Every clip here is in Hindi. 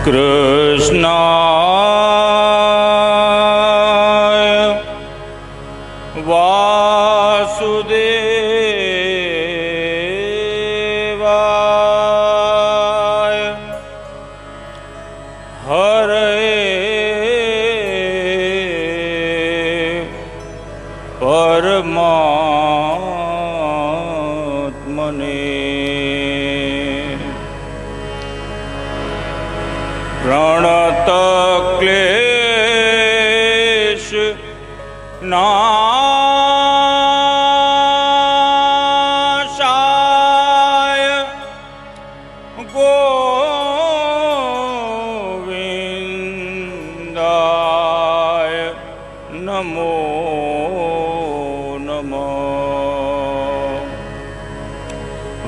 कृष्णाय वासुदेवाय हरे परमात्मने प्रणत क्लेश नाशाय गोविंदाय नमो नमः।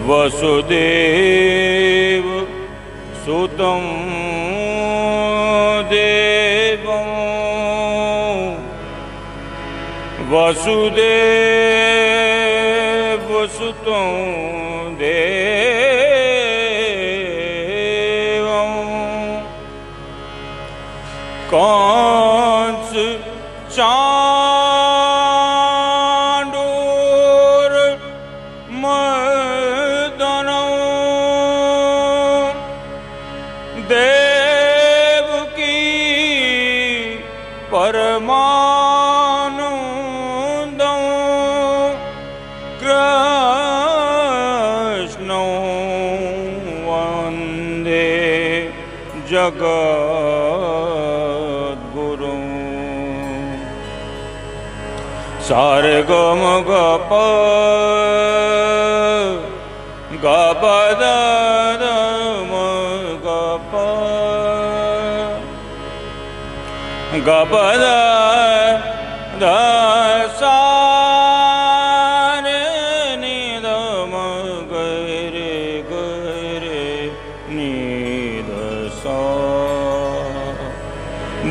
वसुदेव सुतं देवं वसुदेव सुतं देवं कंस चांडूर मर्दनं देवकी परमानंदं कृष्णं वन्दे जगद्गुरुं। सारेगमगप गपदमगप गपद सारे निदम गरे गरे निद सा।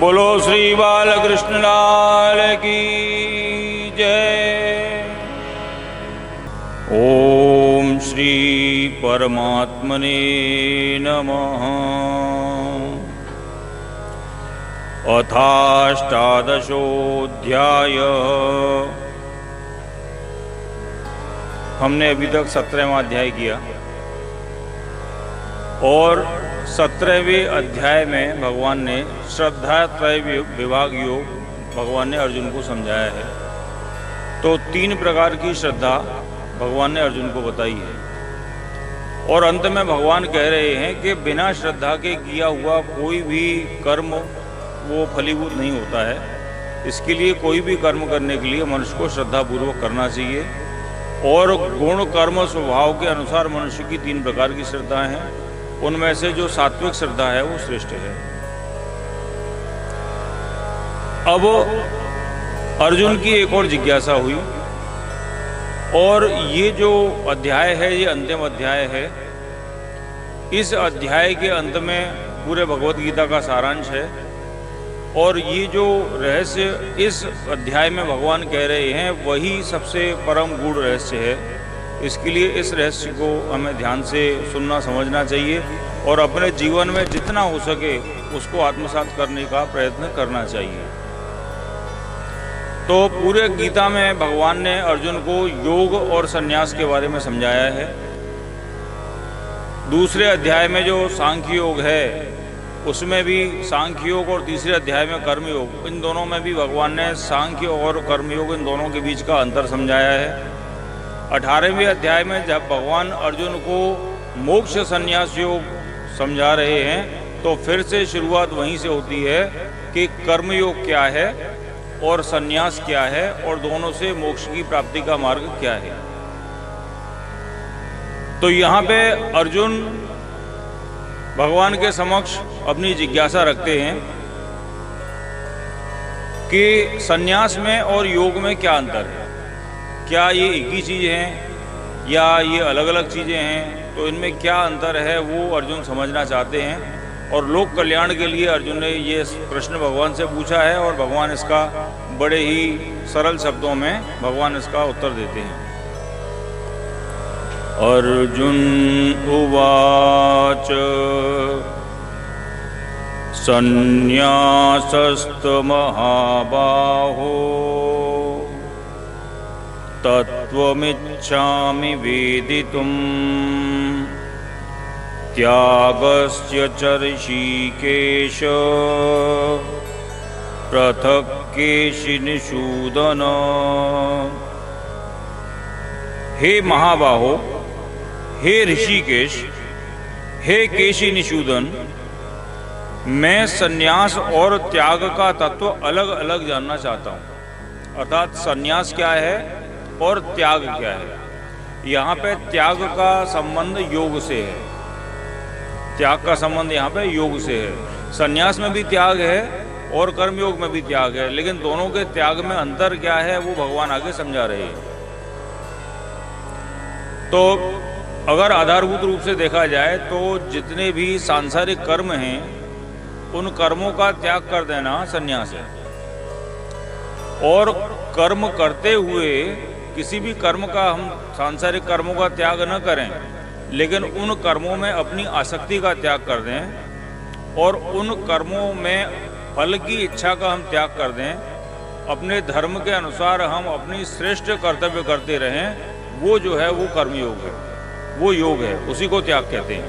बोलो श्री बालकृष्ण लाल की जय। ओम श्री परमात्मने नमः। अथाष्टादशोऽध्याय। हमने अभी तक 17वां अध्याय किया और 17वें अध्याय में भगवान ने श्रद्धा त्रय विभाग योग भगवान ने अर्जुन को समझाया है। तो 3 प्रकार की श्रद्धा भगवान ने अर्जुन को बताई है और अंत में भगवान कह रहे हैं कि बिना श्रद्धा के किया हुआ कोई भी कर्म वो फलीभूत नहीं होता है। इसके लिए कोई भी कर्म करने के लिए मनुष्य को श्रद्धापूर्वक करना चाहिए और गुण कर्म स्वभाव के अनुसार मनुष्य की 3 प्रकार की श्रद्धाएं हैं। उनमें से जो सात्विक श्रद्धा है वो श्रेष्ठ है। अब अर्जुन की एक और जिज्ञासा हुई और ये जो अध्याय है ये अंतिम अध्याय है। इस अध्याय के अंत में पूरे भगवत गीता का सारांश है और ये जो रहस्य इस अध्याय में भगवान कह रहे हैं वही सबसे परम गूढ़ रहस्य है। इसके लिए इस रहस्य को हमें ध्यान से सुनना समझना चाहिए और अपने जीवन में जितना हो सके उसको आत्मसात करने का प्रयत्न करना चाहिए। तो पूरे गीता में भगवान ने अर्जुन को योग और संन्यास के बारे में समझाया है। दूसरे अध्याय में जो सांख्य योग है उसमें भी सांख्य योग और तीसरे अध्याय में कर्मयोग, इन दोनों में भी भगवान ने सांख्य और कर्मयोग इन दोनों के बीच का अंतर समझाया है। 18वें अध्याय में जब भगवान अर्जुन को मोक्ष संन्यास योग समझा रहे हैं तो फिर से शुरुआत वहीं से होती है कि कर्मयोग क्या है और संन्यास क्या है और दोनों से मोक्ष की प्राप्ति का मार्ग क्या है। तो यहाँ पे अर्जुन भगवान के समक्ष अपनी जिज्ञासा रखते हैं कि संन्यास में और योग में क्या अंतर है, क्या ये एक ही चीज़ हैं या ये अलग अलग चीज़ें हैं, तो इनमें क्या अंतर है वो अर्जुन समझना चाहते हैं। और लोक कल्याण के लिए अर्जुन ने ये प्रश्न भगवान से पूछा है और भगवान इसका बड़े ही सरल शब्दों में भगवान इसका उत्तर देते हैं। अर्जुन उवाच संन्यासस्तु महाबाहो तत्त्वमिच्छामि वेदितुम् त्यागस्य च ऋषिकेश पृथक् केशिनिषूदन। हे महाबाहो, हे ऋषिकेश, हे केशिनिषूदन, मैं संन्यास और त्याग का तत्व अलग अलग जानना चाहता हूँ। अर्थात संन्यास क्या है और त्याग क्या है। यहाँ पे त्याग का संबंध योग से है, त्याग का संबंध यहाँ पे योग से है। संन्यास में भी त्याग है और कर्मयोग में भी त्याग है, लेकिन दोनों के त्याग में अंतर क्या है वो भगवान आगे समझा रहे हैं। तो अगर आधारभूत रूप से देखा जाए तो जितने भी सांसारिक कर्म हैं उन कर्मों का त्याग कर देना संन्यास है। और कर्म करते हुए किसी भी कर्म का हम सांसारिक कर्मों का त्याग न करें, लेकिन उन कर्मों में अपनी आसक्ति का त्याग कर दें और उन कर्मों में फल की इच्छा का हम त्याग कर दें, अपने धर्म के अनुसार हम अपनी श्रेष्ठ कर्तव्य करते रहें, वो जो है वो कर्मयोग है, वो योग है, उसी को त्याग कहते हैं।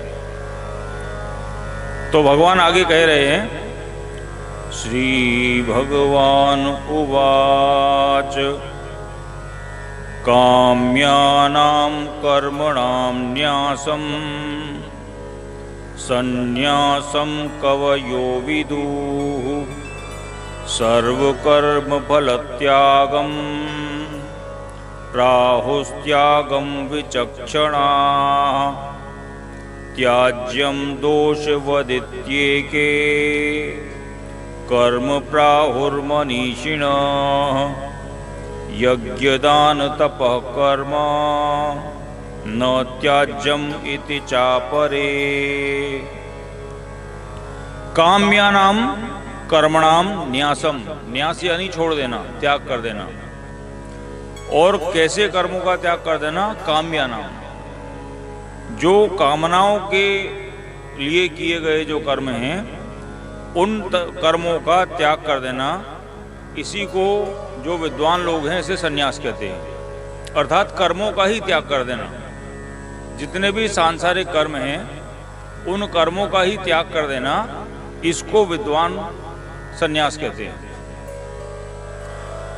तो भगवान आगे कह रहे हैं, श्री भगवान उवाच काम्यानां कर्मणां न्यासं संन्यासं कवयो विदुः सर्वकर्मफलत्यागं प्राहुस्त्यागं विचक्षणाः त्याज्यं दोषवदित्येके कर्म प्राहुर्मनीषिणः यज्ञदान तपः कर्म न त्याज्यम इति चापरे। काम्यानाम कर्मणाम न्यासम, न्यास यानी छोड़ देना, त्याग कर देना। और कैसे कर्मों का त्याग कर देना? काम्यानाम, जो कामनाओं के लिए किए गए जो कर्म हैं उन कर्मों का त्याग कर देना। इसी को जो विद्वान लोग हैं इसे संन्यास कहते हैं, अर्थात कर्मों का ही त्याग कर देना। जितने भी सांसारिक कर्म हैं उन कर्मों का ही त्याग कर देना, इसको विद्वान संन्यास कहते हैं।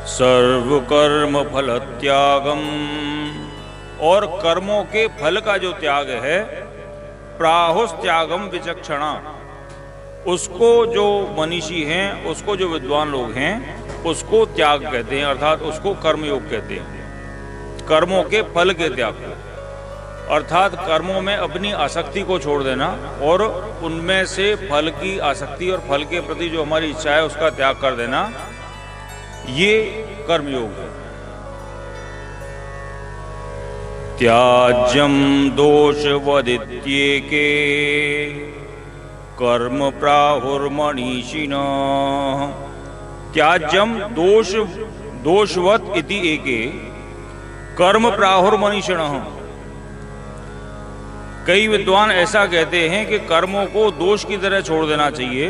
सर्वकर्म फल त्यागम, और कर्मों के फल का जो त्याग है, प्राहुस त्यागम विचक्षणा, उसको जो मनीषी हैं, उसको जो विद्वान लोग हैं उसको त्याग कहते हैं, अर्थात उसको कर्मयोग कहते हैं। कर्मों के फल के त्याग को, अर्थात कर्मों में अपनी आसक्ति को छोड़ देना और उनमें से फल की आसक्ति और फल के प्रति जो हमारी इच्छा है उसका त्याग कर देना, ये कर्मयोग है। त्याज्यम दोषवदित्येके कर्म प्राहुर्मनीषिणः। त्याज्यम दोषवत इति एके कर्म प्राहुर्मनीषिणः। कई विद्वान ऐसा कहते हैं कि कर्मों को दोष की तरह छोड़ देना चाहिए,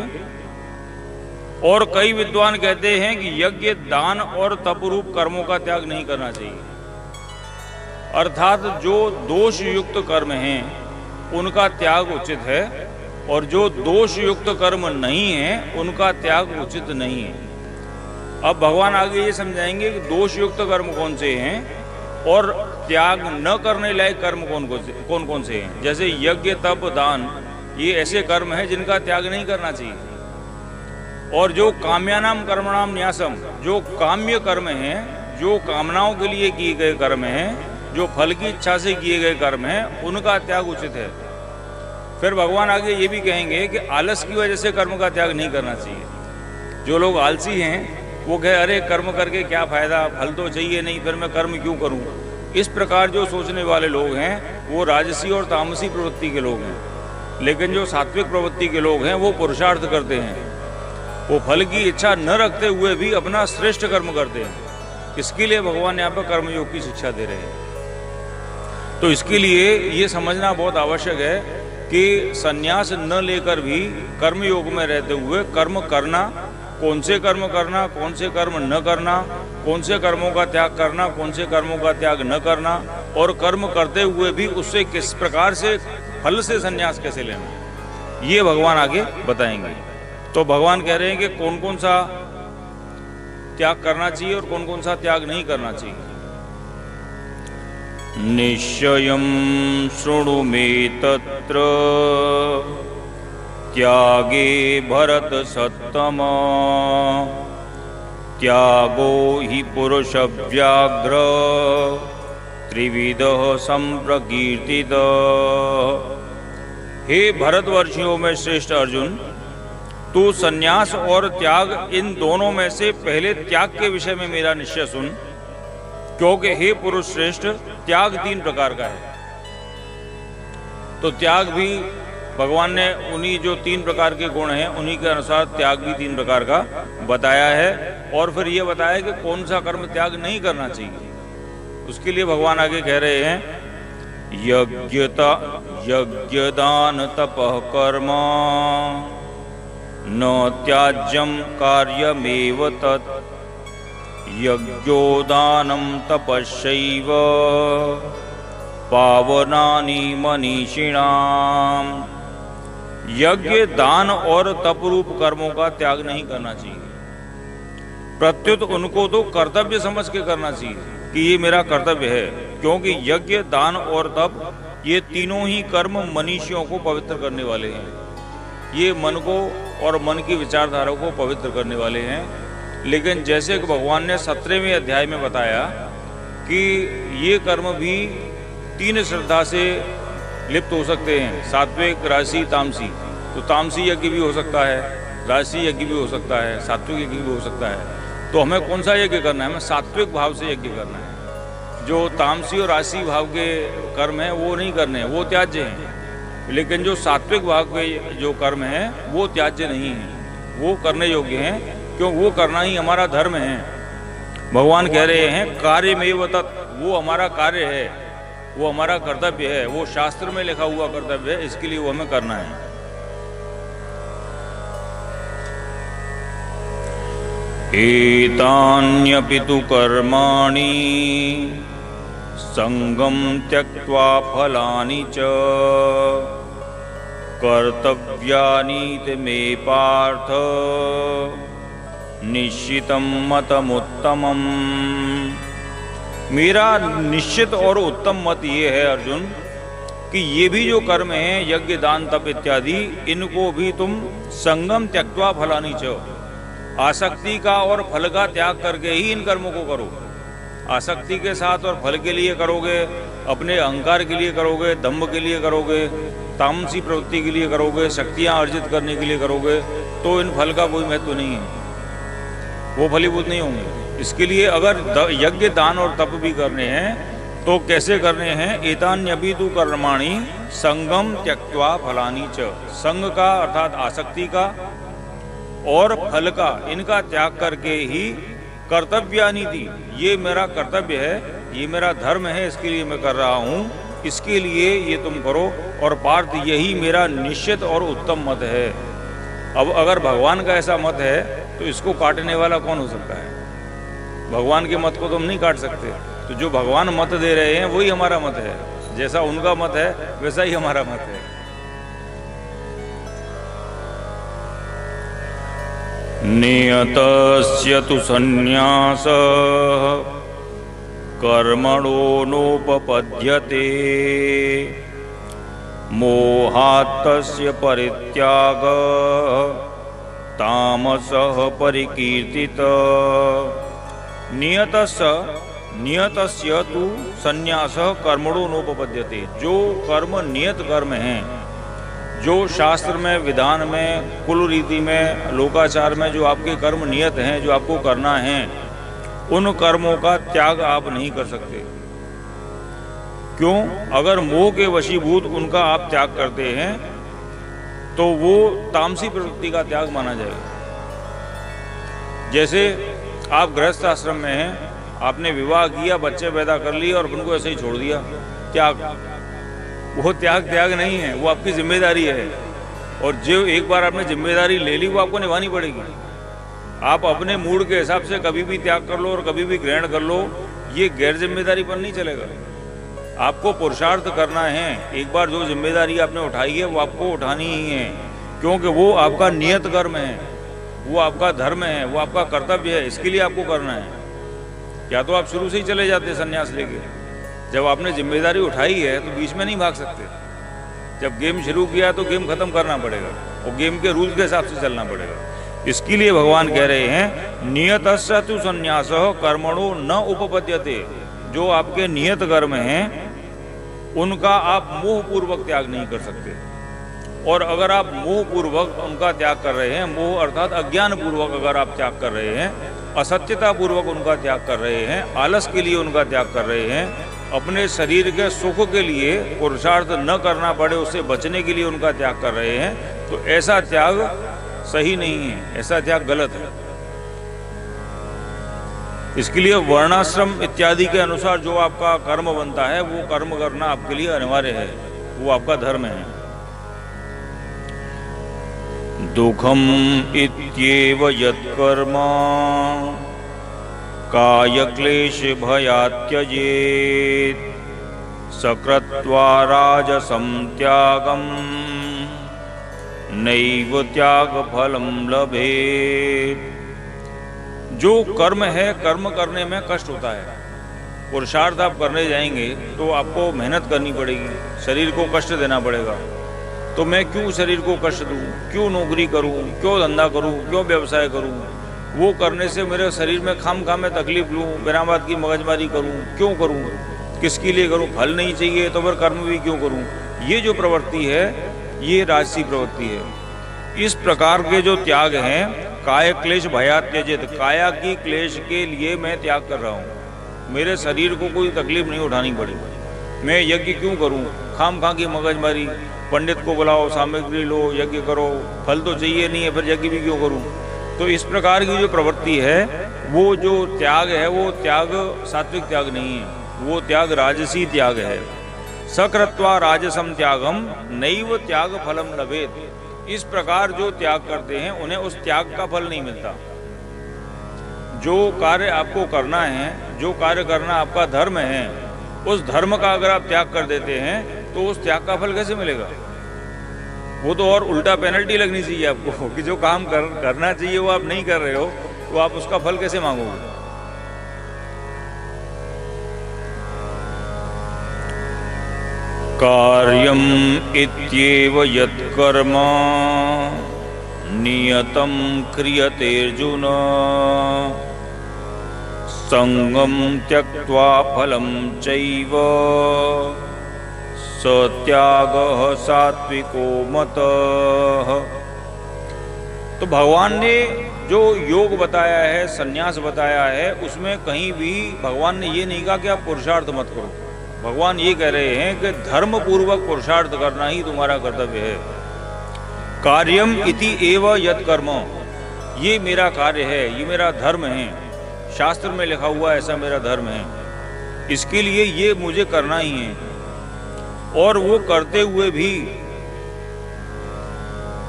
और कई विद्वान कहते हैं कि यज्ञ, दान और तप रूप कर्मों का त्याग नहीं करना चाहिए। अर्थात जो दोष युक्त कर्म हैं उनका त्याग उचित है, और जो दोष युक्त कर्म नहीं है उनका त्याग उचित नहीं है। अब भगवान आगे ये समझाएंगे कि दोष युक्त कर्म कौन से हैं और त्याग न करने लायक कर्म कौन कौन से हैं। जैसे यज्ञ, तप, दान, ये ऐसे कर्म हैं जिनका त्याग नहीं करना चाहिए। और जो काम्यानाम कर्मणाम न्यासम, जो काम्य कर्म हैं, जो कामनाओं के लिए किए गए कर्म हैं, जो फल की इच्छा से किए गए कर्म हैं, उनका त्याग उचित है। फिर भगवान आगे ये भी कहेंगे कि आलस की वजह से कर्म का त्याग नहीं करना चाहिए। जो लोग आलसी हैं वो कहे अरे कर्म करके क्या फायदा, फल तो चाहिए नहीं, फिर मैं कर्म क्यों करूं। इस प्रकार जो सोचने वाले लोग हैं वो राजसी और तामसी प्रवृत्ति के लोग हैं। लेकिन जो सात्विक प्रवृत्ति के लोग हैं वो पुरुषार्थ करते हैं, वो फल की इच्छा न रखते हुए भी अपना श्रेष्ठ कर्म करते हैं। इसके लिए भगवान यहाँ पर कर्मयोग की शिक्षा दे रहे हैं। तो इसके लिए ये समझना बहुत आवश्यक है कि संन्यास न लेकर भी कर्मयोग में रहते हुए कर्म करना, कौन से कर्म करना, कौन से कर्म न करना, कौन से कर्मों का त्याग करना, कौन से कर्मों का त्याग न करना, और कर्म करते हुए भी उससे किस प्रकार से फल से संन्यास कैसे लेना, ये भगवान आगे बताएंगे। तो भगवान कह रहे हैं कि कौन कौन सा त्याग करना चाहिए और कौन कौन सा त्याग नहीं करना चाहिए। निश्चयं शृणु मे तत्र त्यागे भरत सत्तम त्यागो हि पुरुष व्याघ्र त्रिविधः संप्रकीर्तित। हे भरतवर्षियों में श्रेष्ठ अर्जुन, तू संन्यास और त्याग इन दोनों में से पहले त्याग के विषय में मेरा निश्चय सुन, क्योंकि हे पुरुष श्रेष्ठ त्याग 3 प्रकार का है। तो त्याग भी भगवान ने उन्हीं जो 3 प्रकार के गुण हैं उन्हीं के अनुसार त्याग भी 3 प्रकार का बताया है। और फिर ये बताया कि कौन सा कर्म त्याग नहीं करना चाहिए। उसके लिए भगवान आगे कह रहे हैं यज्ञ दान तपः कर्म न त्याज्यम कार्यमेव तत् यज्ञोदानं तपस्यैव पावनानि मनीषिणाम्। यज्ञ दान और तप रूप कर्मों का त्याग नहीं करना चाहिए, प्रत्युत उनको तो कर्तव्य समझ के करना चाहिए कि ये मेरा कर्तव्य है, क्योंकि यज्ञ दान और तप ये तीनों ही कर्म मनीषियों को पवित्र करने वाले हैं। ये मन को और मन की विचारधारा को पवित्र करने वाले हैं। लेकिन जैसे कि भगवान ने 17वें अध्याय में बताया कि ये कर्म भी 3 श्रद्धा से लिप्त हो सकते हैं, सात्विक, राजसी, तामसी। तो तामसी यज्ञ भी हो सकता है, राजसी यज्ञ भी हो सकता है, सात्विक यज्ञ भी हो सकता है। तो हमें कौन सा यज्ञ करना है? हमें सात्विक भाव से यज्ञ करना है। जो तामसी और राजसी भाव के कर्म हैं वो नहीं करने हैं, वो त्याज्य हैं। लेकिन जो सात्विक भाव के जो कर्म हैं वो त्याज्य नहीं हैं, वो करने योग्य हैं, क्यों वो करना ही हमारा धर्म है। भगवान कह रहे हैं कार्यमेव तत्, वो हमारा कार्य है, वो हमारा कर्तव्य है, वो शास्त्र में लिखा हुआ कर्तव्य है, इसके लिए वो हमें करना है। एतान्यपि तु कर्माणि संगम त्यक्त्वा फलानि च कर्तव्यानि मे पार्थ निश्चितं मतमुत्तमम्। मेरा निश्चित और उत्तम मत ये है अर्जुन कि ये भी जो कर्म हैं यज्ञ दान तप इत्यादि, इनको भी तुम संगम त्यक्त्वा फलानि च, आसक्ति का और फल का त्याग करके ही इन कर्मों को करो। आसक्ति के साथ और फल के लिए करोगे, अपने अहंकार के लिए करोगे, दम्भ के लिए करोगे, तामसी प्रवृत्ति के लिए करोगे, शक्तियां अर्जित करने के लिए करोगे, तो इन फल का कोई महत्व नहीं है, वो फलीभूत नहीं होंगे। इसके लिए अगर यज्ञ दान और तप भी करने हैं तो कैसे करने हैं? एतान्यपि तु कर्माणि संगम त्यक्त्वा फलानि च, संग का अर्थात आसक्ति का और फल का, इनका त्याग करके ही कर्तव्यानि थी, ये मेरा कर्तव्य है, ये मेरा धर्म है, इसके लिए मैं कर रहा हूँ, इसके लिए ये तुम करो। और पार्थ यही मेरा निश्चित और उत्तम मत है। अब अगर भगवान का ऐसा मत है तो इसको काटने वाला कौन हो सकता है? भगवान के मत को तुम नहीं काट सकते। तो जो भगवान मत दे रहे हैं वही हमारा मत है, जैसा उनका मत है वैसा ही हमारा मत है। नियतस्य तु संन्यासः कर्मणो नोपपद्यते मोहात्तस्य परित्यागः तामसः परिकीर्तितः। नियतस्य तु संन्यासः कर्मणो नोपपद्यते, जो कर्म नियत कर्म हैं, जो शास्त्र में, विधान में, कुल रीति में, लोकाचार में जो आपके कर्म नियत हैं, जो आपको करना है, उन कर्मों का त्याग आप नहीं कर सकते। क्यों? अगर मोह के वशीभूत उनका आप त्याग करते हैं तो वो तामसी प्रवृत्ति का त्याग माना जाएगा। जैसे आप गृहस्थ आश्रम में हैं, आपने विवाह किया, बच्चे पैदा कर लिए और उनको ऐसे ही छोड़ दिया, त्याग? वो त्याग नहीं है, वो आपकी जिम्मेदारी है। और जो एक बार आपने जिम्मेदारी ले ली वो आपको निभानी पड़ेगी। आप अपने मूड के हिसाब से कभी भी त्याग कर लो और कभी भी ग्रहण कर लो, ये गैर जिम्मेदारी पर नहीं चलेगा। आपको पुरुषार्थ करना है। एक बार जो जिम्मेदारी आपने उठाई है वो आपको उठानी ही है, क्योंकि वो आपका नियत कर्म है, वो आपका धर्म है, वो आपका कर्तव्य है, इसके लिए आपको करना है। या तो आप शुरू से ही चले जाते संन्यास लेके। जब आपने जिम्मेदारी उठाई है तो बीच में नहीं भाग सकते। जब गेम शुरू किया तो गेम खत्म करना पड़ेगा और गेम के रूल के हिसाब से चलना पड़ेगा। इसके लिए भगवान कह रहे हैं नियतस्य तु संन्यासः कर्मणो न उपपद्यते। जो आपके नियत कर्म हैं उनका आप मोहपूर्वक त्याग नहीं कर सकते। और अगर आप मोहपूर्वक उनका त्याग कर रहे हैं, मोह अर्थात अज्ञान पूर्वक अगर आप त्याग कर रहे हैं, असत्यता पूर्वक उनका त्याग कर रहे हैं, आलस के लिए उनका त्याग कर रहे हैं, अपने शरीर के सुख के लिए पुरुषार्थ न करना पड़े उससे बचने के लिए उनका त्याग कर रहे हैं, तो ऐसा त्याग सही नहीं है, ऐसा त्याग गलत है। इसके लिए वर्णाश्रम इत्यादि के अनुसार जो आपका कर्म बनता है वो कर्म करना आपके लिए अनिवार्य है, वो आपका धर्म है। दुखम इत्येव यत्कर्म काय क्लेश भयात् त्यजेत् सकृत्वा राजसं त्यागं नैव त्याग फलम लभेत्। जो कर्म है, कर्म करने में कष्ट होता है। पुरुषार्थ आप करने जाएंगे तो आपको मेहनत करनी पड़ेगी, शरीर को कष्ट देना पड़ेगा। तो मैं क्यों शरीर को कष्ट दूं, क्यों नौकरी करूं, क्यों धंधा करूं, क्यों व्यवसाय करूं? वो करने से मेरे शरीर में खामखा में तकलीफ लूं, बिना बात की मगजमारी करूं, क्यों करूं? किसके लिए करूं? फल नहीं चाहिए तो फिर कर्म भी क्यों करूं? ये जो प्रवृत्ति है ये राजसी प्रवृत्ति है। इस प्रकार के जो त्याग हैं, काय क्लेश भयात् त्यजेत्, काया की क्लेश के लिए मैं त्याग कर रहा हूँ। मेरे शरीर को कोई तकलीफ नहीं उठानी पड़ेगी। मैं यज्ञ क्यों करूँ? खामखा की मगजमारी, पंडित को बुलाओ, सामग्री लो, यज्ञ करो, फल तो चाहिए नहीं है, फिर यज्ञ भी क्यों करूँ? तो इस प्रकार की जो प्रवृत्ति है, वो जो त्याग है वो त्याग सात्विक त्याग नहीं है, वो त्याग राजसी त्याग है। सकृत्वा राजसम त्यागम नैव त्याग फलम लभेत्। इस प्रकार जो त्याग करते हैं उन्हें उस त्याग का फल नहीं मिलता। जो कार्य आपको करना है, जो कार्य करना आपका धर्म है, उस धर्म का अगर आप त्याग कर देते हैं तो उस त्याग का फल कैसे मिलेगा? वो तो और उल्टा पेनल्टी लगनी चाहिए आपको कि जो काम करना चाहिए वो आप नहीं कर रहे हो, तो आप उसका फल कैसे मांगोगे? कार्यम इत्येव यत्कर्म नियतं क्रियते अर्जुन संगम त्यक्त्वा फलं चैव सत्यागः सात्विको मतः। तो भगवान ने जो योग बताया है, संन्यास बताया है, उसमें कहीं भी भगवान ने ये नहीं कहा कि आप पुरुषार्थ मत करो। भगवान ये कह रहे हैं कि धर्म पूर्वक पुरुषार्थ करना ही तुम्हारा कर्तव्य है। कार्यम इति एव यत् कर्म, ये मेरा कार्य है, ये मेरा धर्म है, शास्त्र में लिखा हुआ ऐसा मेरा धर्म है, इसके लिए ये मुझे करना ही है। और वो करते हुए भी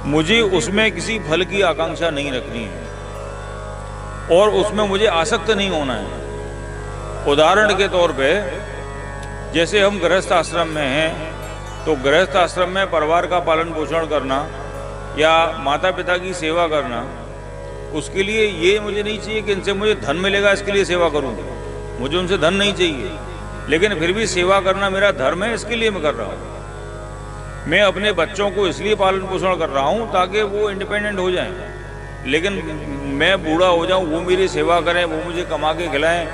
मुझे उसमें किसी फल की आकांक्षा नहीं रखनी है और उसमें मुझे आसक्त नहीं होना है। उदाहरण के तौर पे जैसे हम गृहस्थ आश्रम में हैं, तो गृहस्थ आश्रम में परिवार का पालन पोषण करना या माता पिता की सेवा करना, उसके लिए ये मुझे नहीं चाहिए कि इनसे मुझे धन मिलेगा इसके लिए सेवा करूँ। मुझे उनसे धन नहीं चाहिए, लेकिन फिर भी सेवा करना मेरा धर्म है, इसके लिए मैं कर रहा हूँ। मैं अपने बच्चों को इसलिए पालन पोषण कर रहा हूँ ताकि वो इंडिपेंडेंट हो जाएं, लेकिन मैं बूढ़ा हो जाऊँ, वो मेरी सेवा करें, वो मुझे कमा के खिलाएं,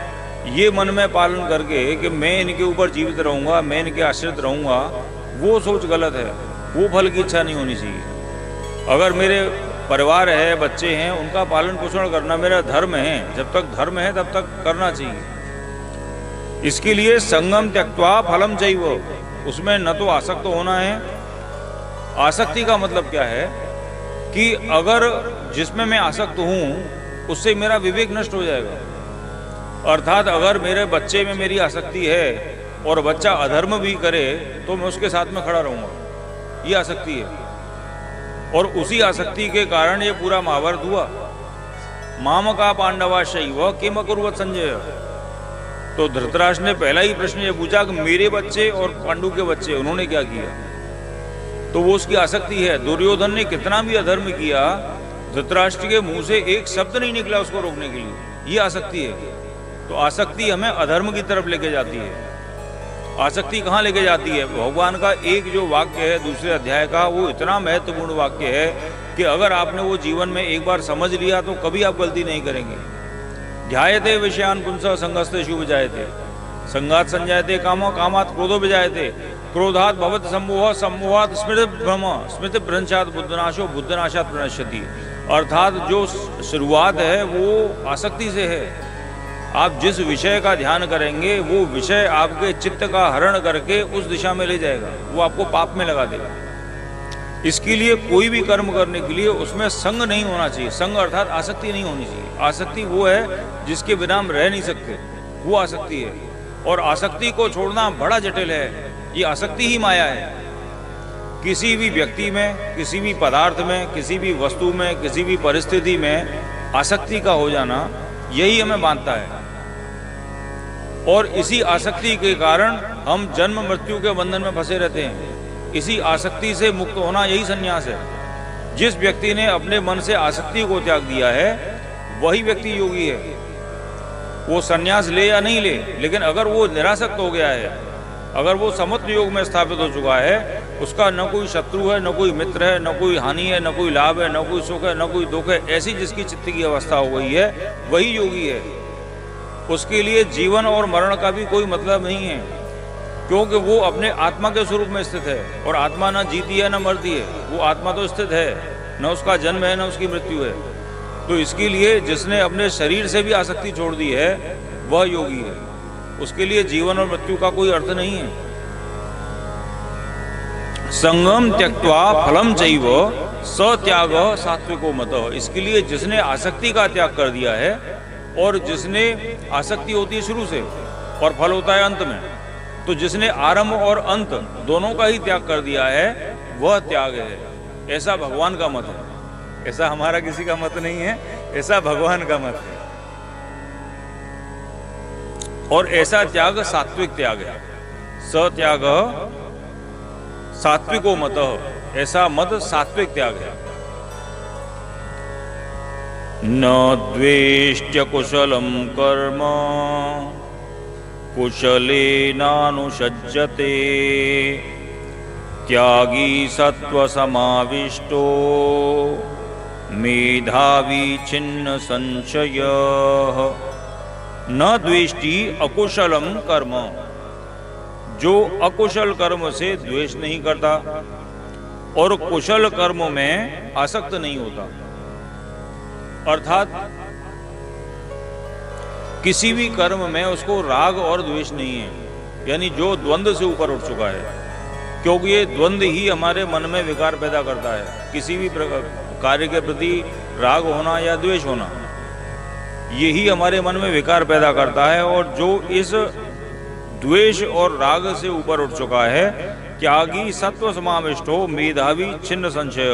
ये मन में पालन करके कि मैं इनके ऊपर जीवित रहूँगा, मैं इनके आश्रित रहूँगा, वो सोच गलत है। वो फल की इच्छा नहीं होनी चाहिए। अगर मेरे परिवार है, बच्चे हैं, उनका पालन पोषण करना मेरा धर्म है, जब तक धर्म है तब तक करना चाहिए। इसके लिए संगम त्यक्त्वा फलम चैव, उसमें न तो आसक्त होना है। आसक्ति का मतलब क्या है कि अगर जिसमें मैं आसक्त हूं उससे मेरा विवेक नष्ट हो जाएगा। अर्थात अगर मेरे बच्चे में मेरी आसक्ति है और बच्चा अधर्म भी करे तो मैं उसके साथ में खड़ा रहूंगा, ये आसक्ति है। और उसी आसक्ति के कारण ये पूरा महाभारत हुआ। मामका पांडवा शैव किम अकुर्वत संजय। तो धृतराष्ट्र ने पहला ही प्रश्न ये पूछा कि मेरे बच्चे और पांडु के बच्चे उन्होंने क्या किया, तो वो उसकी आसक्ति है। दुर्योधन ने कितना भी अधर्म किया, धृतराष्ट्र के मुंह से एक शब्द नहीं निकला उसको रोकने के लिए, ये आसक्ति है। तो आसक्ति हमें अधर्म की तरफ लेके जाती है। आसक्ति कहाँ लेके जाती है? भगवान का एक जो वाक्य है दूसरे अध्याय का, वो इतना महत्वपूर्ण वाक्य है कि अगर आपने वो जीवन में एक बार समझ लिया तो कभी आप गलती नहीं करेंगे। ध्यायते विषयान पुंसः संगस्ते शुभ जायते, संगात संजायते कामो, कामात क्रोधो विजायते, क्रोधात भवत सम्मोह, सम्मोहात स्मृति भ्रम, स्मृति भ्रंशात बुद्धनाशो, बुद्धनाशात प्रणश्यति। अर्थात जो शुरुआत है वो आसक्ति से है। आप जिस विषय का ध्यान करेंगे वो विषय आपके चित्त का हरण करके उस दिशा में ले जाएगा, वो आपको पाप में लगा देगा। इसके लिए कोई भी कर्म करने के लिए उसमें संग नहीं होना चाहिए। संग अर्थात आसक्ति नहीं होनी चाहिए। आसक्ति वो है जिसके बिना हम रह नहीं सकते, वो आसक्ति है। और आसक्ति को छोड़ना बड़ा जटिल है। ये आसक्ति ही माया है। किसी भी व्यक्ति में, किसी भी पदार्थ में, किसी भी वस्तु में, किसी भी परिस्थिति में आसक्ति का हो जाना, यही हमें बांधता है। और इसी आसक्ति के कारण हम जन्म मृत्यु के बंधन में फंसे रहते हैं। इसी आसक्ति से मुक्त होना यही संन्यास है। जिस व्यक्ति ने अपने मन से आसक्ति को त्याग दिया है वही व्यक्ति योगी है। वो संन्यास ले या नहीं ले, लेकिन अगर वो निरासक्त हो गया है, अगर वो समत्व योग में स्थापित हो चुका है, उसका न कोई शत्रु है, न कोई मित्र है, न कोई हानि है, न कोई लाभ है, न कोई सुख है, न कोई दुख है, ऐसी जिसकी चित्त की अवस्था हो गई है वही योगी है। उसके लिए जीवन और मरण का भी कोई मतलब नहीं है, क्योंकि वो अपने आत्मा के स्वरूप में स्थित है। और आत्मा न जीती है न मरती है, वो आत्मा तो स्थित है, न उसका जन्म है न उसकी मृत्यु है। तो इसके लिए जिसने अपने शरीर से भी आसक्ति छोड़ दी है वह योगी है। उसके लिए जीवन और मृत्यु का कोई अर्थ नहीं है। संगम त्यक्त्वा फलम चैव सत्याग सात्विको मतः। इसके लिए जिसने आसक्ति का त्याग कर दिया है, और जिसने आसक्ति होती है शुरू से और फल होता है अंत में, तो जिसने आरंभ और अंत दोनों का ही त्याग कर दिया है वह त्याग है। ऐसा भगवान का मत है, ऐसा हमारा किसी का मत नहीं है, ऐसा भगवान का मत है। और ऐसा त्याग सात्विक त्याग है। सत्याग सात्विको मतः, ऐसा मत सात्विक त्याग है। न द्वेष्ट्य कुशलम कर्म कुशलेनानुषज्यते, त्यागी सत्व समाविष्टो मेधावी छिन्न संशयः। न द्वेष्टि अकुशलम कर्म, जो अकुशल कर्म से द्वेष नहीं करता और कुशल कर्म में आसक्त नहीं होता। अर्थात किसी भी कर्म में उसको राग और द्वेष नहीं है, यानी जो द्वंद्व से ऊपर उठ चुका है। क्योंकि ये द्वंद्व ही हमारे मन में विकार पैदा करता है। किसी भी कार्य के प्रति राग होना या द्वेष होना, यही हमारे मन में विकार पैदा करता है। और जो इस द्वेष और राग से ऊपर उठ चुका है, त्यागी सत्व समाविष्टो मेधावी छिन्न संशय,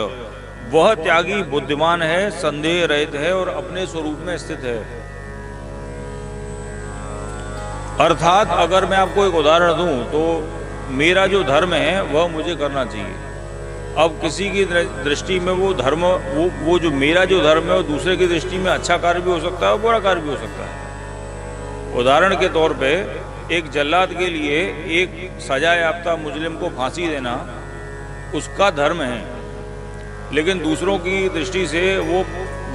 वह त्यागी बुद्धिमान है, संदेह रहित है और अपने स्वरूप में स्थित है। अर्थात अगर मैं आपको एक उदाहरण दूं तो मेरा जो धर्म है वह मुझे करना चाहिए। अब किसी की दृष्टि में वो धर्म, वो जो मेरा जो धर्म है वो दूसरे की दृष्टि में अच्छा कार्य भी हो सकता है और बुरा कार्य भी हो सकता है। उदाहरण के तौर पे एक जल्लाद के लिए एक सजा याफ्ता मुजरिम को फांसी देना उसका धर्म है, लेकिन दूसरों की दृष्टि से वो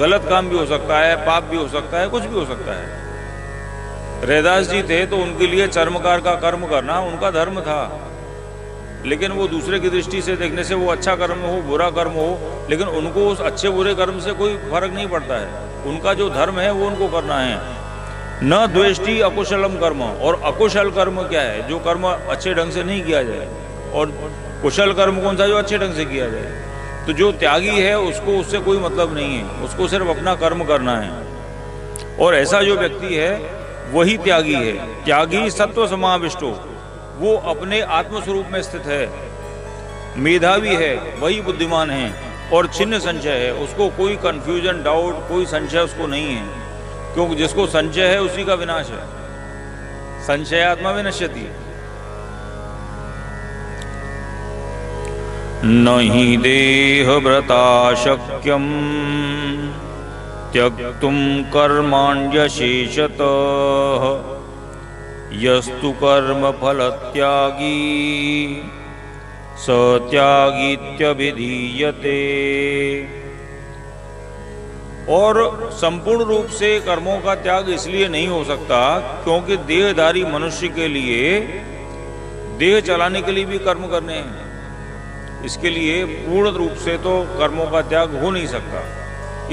गलत काम भी हो सकता है, पाप भी हो सकता है, कुछ भी हो सकता है। रैदास जी थे तो उनके लिए चर्मकार का कर्म करना उनका धर्म था। लेकिन वो दूसरे की दृष्टि से देखने से वो अच्छा कर्म हो बुरा कर्म हो, लेकिन उनको उस अच्छे बुरे कर्म से कोई फर्क नहीं पड़ता है। उनका जो धर्म है वो उनको करना है। न द्वेष्टि अकुशलम कर्म, और अकुशल कर्म क्या है? जो कर्म अच्छे ढंग से नहीं किया जाए। और कुशल कर्म कौन सा? जो अच्छे ढंग से किया जाए। तो जो त्यागी है उसको उससे कोई मतलब नहीं है, उसको सिर्फ अपना कर्म करना है। और ऐसा जो व्यक्ति है वही त्यागी है। त्यागी सत्व समाविष्टो, वो अपने आत्मस्वरूप में स्थित है, मेधावी है, वही बुद्धिमान है, और छिन्न संचय है। उसको कोई कंफ्यूजन, डाउट, कोई संशय उसको नहीं है, क्योंकि जिसको संशय है उसी का विनाश है। संशयात्मा विनश्यति। नहि देहभृता शक्यं त्यक्तुं कर्माण्यशेषतः यस्तु कर्मफलत्यागी स त्यागीत्यभिधीयते। और संपूर्ण रूप से कर्मों का त्याग इसलिए नहीं हो सकता क्योंकि देहधारी मनुष्य के लिए देह चलाने के लिए भी कर्म करने हैं। इसके लिए पूर्ण रूप से तो कर्मों का त्याग हो नहीं सकता।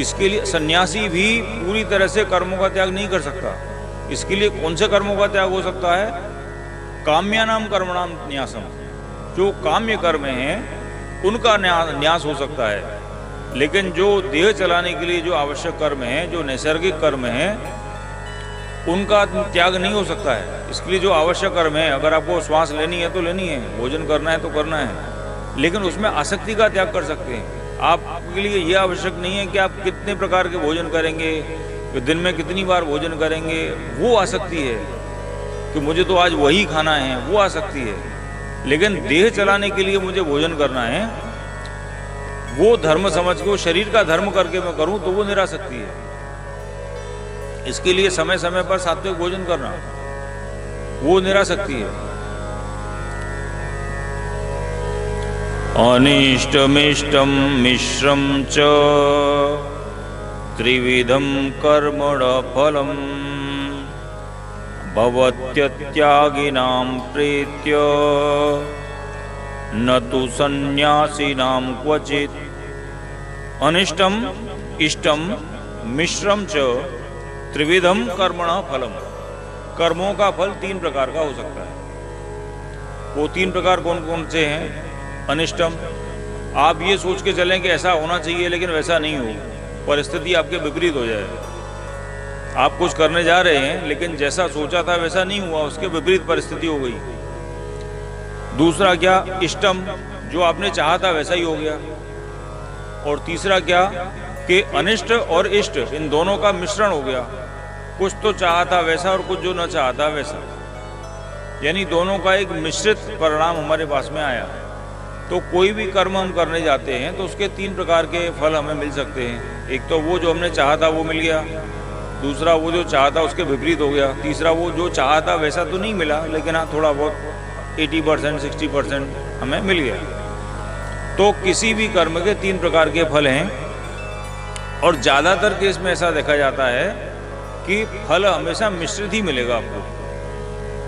इसके लिए सन्यासी भी पूरी तरह से कर्मों का त्याग नहीं कर सकता। इसके लिए कौन से कर्मों का त्याग हो सकता है? काम्यानाम कर्मणाम न्यासम, जो काम्य कर्म हैं उनका न्यास हो सकता है। लेकिन जो देह चलाने के लिए जो आवश्यक कर्म हैं, जो नैसर्गिक कर्म हैं, उनका त्याग नहीं हो सकता है। इसके लिए जो आवश्यक कर्म है, अगर आपको श्वास लेनी है तो लेनी है, भोजन करना है तो करना है, लेकिन उसमें आसक्ति का त्याग कर सकते हैं। आपके लिए यह आवश्यक नहीं है कि आप कितने प्रकार के भोजन करेंगे, दिन में कितनी बार भोजन करेंगे, वो आसक्ति है कि मुझे तो आज वही खाना है, वो आसक्ति है। लेकिन देह चलाने के लिए मुझे भोजन करना है, वो धर्म समझ के, वो शरीर का धर्म करके मैं करूं तो वो निरासक्ति है। इसके लिए समय समय पर सात्विक भोजन करना, वो निरासक्ति है। अनिष्टमिष्टम मिश्रम च त्रिविधम कर्मण फलम भवत्यत्यागिनां प्रीत्य न तु सन्यासिनां क्वचित्। अनिष्टम इष्टम मिश्रम च त्रिविधम कर्मण फलम। कर्मों का फल तीन प्रकार का हो सकता है। वो तीन प्रकार कौन कौन से हैं? अनिष्टम, आप ये सोच के चलें कि ऐसा होना चाहिए लेकिन वैसा नहीं हो, परिस्थिति आपके विपरीत हो जाए। आप कुछ करने जा रहे हैं लेकिन जैसा सोचा था वैसा नहीं हुआ, उसके विपरीत परिस्थिति हो गई। दूसरा क्या? इष्टम, जो आपने चाहा था वैसा ही हो गया। और तीसरा क्या कि अनिष्ट और इष्ट, इन दोनों का मिश्रण हो गया। कुछ तो चाहा था वैसा और कुछ जो न चाहता वैसा, यानी दोनों का एक मिश्रित परिणाम हमारे पास में आया। तो कोई भी कर्म हम करने जाते हैं तो उसके तीन प्रकार के फल हमें मिल सकते हैं। एक तो वो जो हमने चाहा था वो मिल गया, दूसरा वो जो चाहा था उसके विपरीत हो गया, तीसरा वो जो चाहा था वैसा तो नहीं मिला लेकिन हाँ थोड़ा बहुत 80% 60% हमें मिल गया। तो किसी भी कर्म के तीन प्रकार के फल हैं। और ज़्यादातर केस में ऐसा देखा जाता है कि फल हमेशा मिश्रित ही मिलेगा आपको।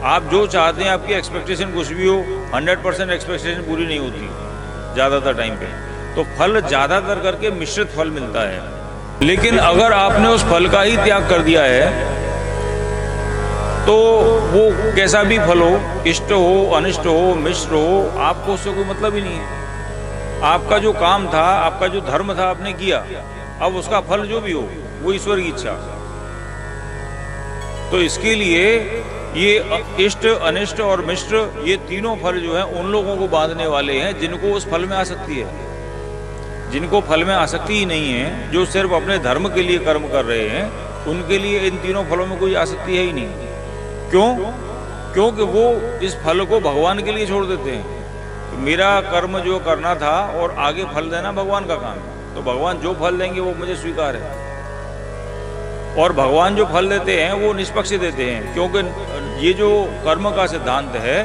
आप जो चाहते हैं, आपकी एक्सपेक्टेशन कुछ भी हो, 100% एक्सपेक्टेशन पूरी नहीं होती ज़्यादातर टाइम पे। तो फल ज़्यादातर करके मिश्रित फल मिलता है। लेकिन अगर आपने उस फल का ही त्याग कर दिया है तो वो कैसा भी फल हो, इष्ट हो, अनिष्ट हो, मिश्र हो, आपको उससे कोई मतलब ही नहीं है। आपका जो काम था, आपका जो धर्म था, आपने किया, अब उसका फल जो भी हो वो ईश्वर की इच्छा। तो इसके लिए ये इष्ट, अनिष्ट और मिश्र, ये तीनों फल जो हैं उन लोगों को बांधने वाले हैं जिनको उस फल में आसक्ति है। जिनको फल में आसक्ति ही नहीं है, जो सिर्फ अपने धर्म के लिए कर्म कर रहे हैं, उनके लिए इन तीनों फलों में कोई आसक्ति है ही नहीं। क्यों? क्योंकि वो इस फल को भगवान के लिए छोड़ देते हैं। तो मेरा कर्म जो करना था और आगे फल देना भगवान का काम है, तो भगवान जो फल देंगे वो मुझे स्वीकार है। और भगवान जो फल देते हैं वो निष्पक्ष देते हैं, क्योंकि ये जो कर्म का सिद्धांत है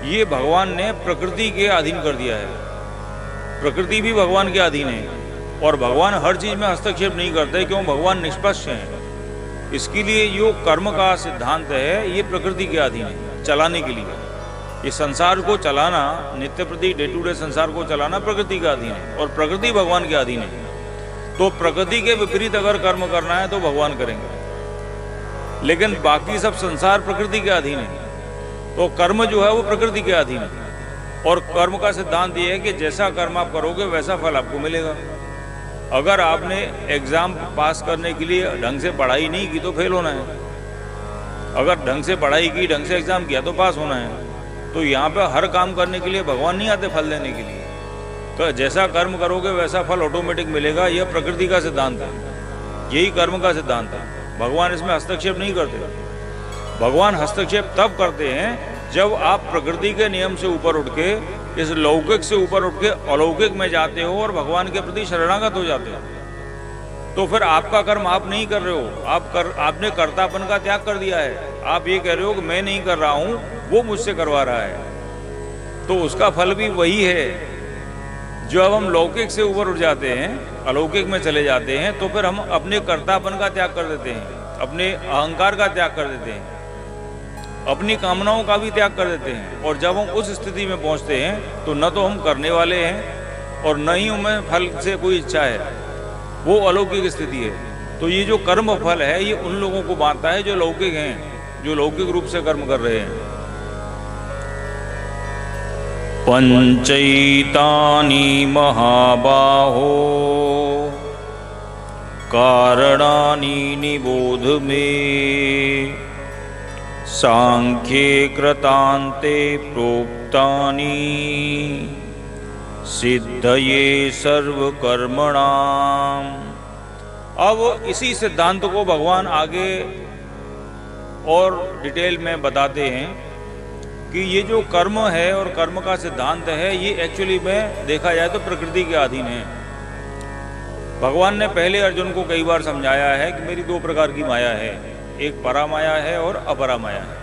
ये भगवान ने प्रकृति के अधीन कर दिया है। प्रकृति भी भगवान के अधीन है और भगवान हर चीज़ में हस्तक्षेप नहीं करते, क्यों? भगवान निष्पक्ष हैं। इसके लिए जो कर्म का सिद्धांत है ये प्रकृति के अधीन है चलाने के लिए। ये संसार को चलाना, नित्य प्रति डे टू डे संसार को चलाना प्रकृति के अधीन है और प्रकृति भगवान के अधीन है। तो प्रकृति के विपरीत अगर कर्म करना है तो भगवान करेंगे, लेकिन बाकी सब संसार प्रकृति के अधीन है, तो कर्म जो है वो प्रकृति के अधीन है। और कर्म का सिद्धांत ये है कि जैसा कर्म आप करोगे वैसा फल आपको मिलेगा। अगर आपने एग्जाम पास करने के लिए ढंग से पढ़ाई नहीं की तो फेल होना है, अगर ढंग से पढ़ाई की, ढंग से एग्जाम किया तो पास होना है। तो यहाँ पे हर काम करने के लिए भगवान नहीं आते फल देने के लिए, तो जैसा कर्म करोगे वैसा फल ऑटोमेटिक मिलेगा। यह प्रकृति का सिद्धांत है, यही कर्म का सिद्धांत है। भगवान इसमें हस्तक्षेप नहीं करते। भगवान हस्तक्षेप तब करते हैं जब आप प्रकृति के नियम से ऊपर उठ के, इस लौकिक से ऊपर उठ के अलौकिक में जाते हो और भगवान के प्रति शरणागत हो जाते हो। तो फिर आपका कर्म आप नहीं कर रहे हो, आपने कर्तापन का त्याग कर दिया है। आप ये कह रहे हो कि मैं नहीं कर रहा हूं, वो मुझसे करवा रहा है। तो उसका फल भी वही है। जो अब हम लौकिक से ऊपर उठ जाते हैं, अलौकिक में चले जाते हैं, तो फिर हम अपने कर्तापन का त्याग कर देते हैं, अपने अहंकार का त्याग कर देते हैं, अपनी कामनाओं का भी त्याग कर देते हैं। और जब हम उस स्थिति में पहुंचते हैं तो न तो हम करने वाले हैं और न ही हमें फल से कोई इच्छा है, वो अलौकिक स्थिति है। तो ये जो कर्म फल है ये उन लोगों को बांटता है जो लौकिक हैं, जो लौकिक रूप से कर्म कर रहे हैं। पंचैतानि महाबाहो कारणानि निबोध मे, सांख्ये कृतान्ते प्रोक्तानि सिद्धये सर्वकर्मणाम्। अब इसी सिद्धांत को भगवान आगे और डिटेल में बताते हैं कि ये जो कर्म है और कर्म का सिद्धांत है ये एक्चुअली में देखा जाए तो प्रकृति के अधीन है। भगवान ने पहले अर्जुन को कई बार समझाया है कि मेरी दो प्रकार की माया है, एक परामाया है और अपरामाया है।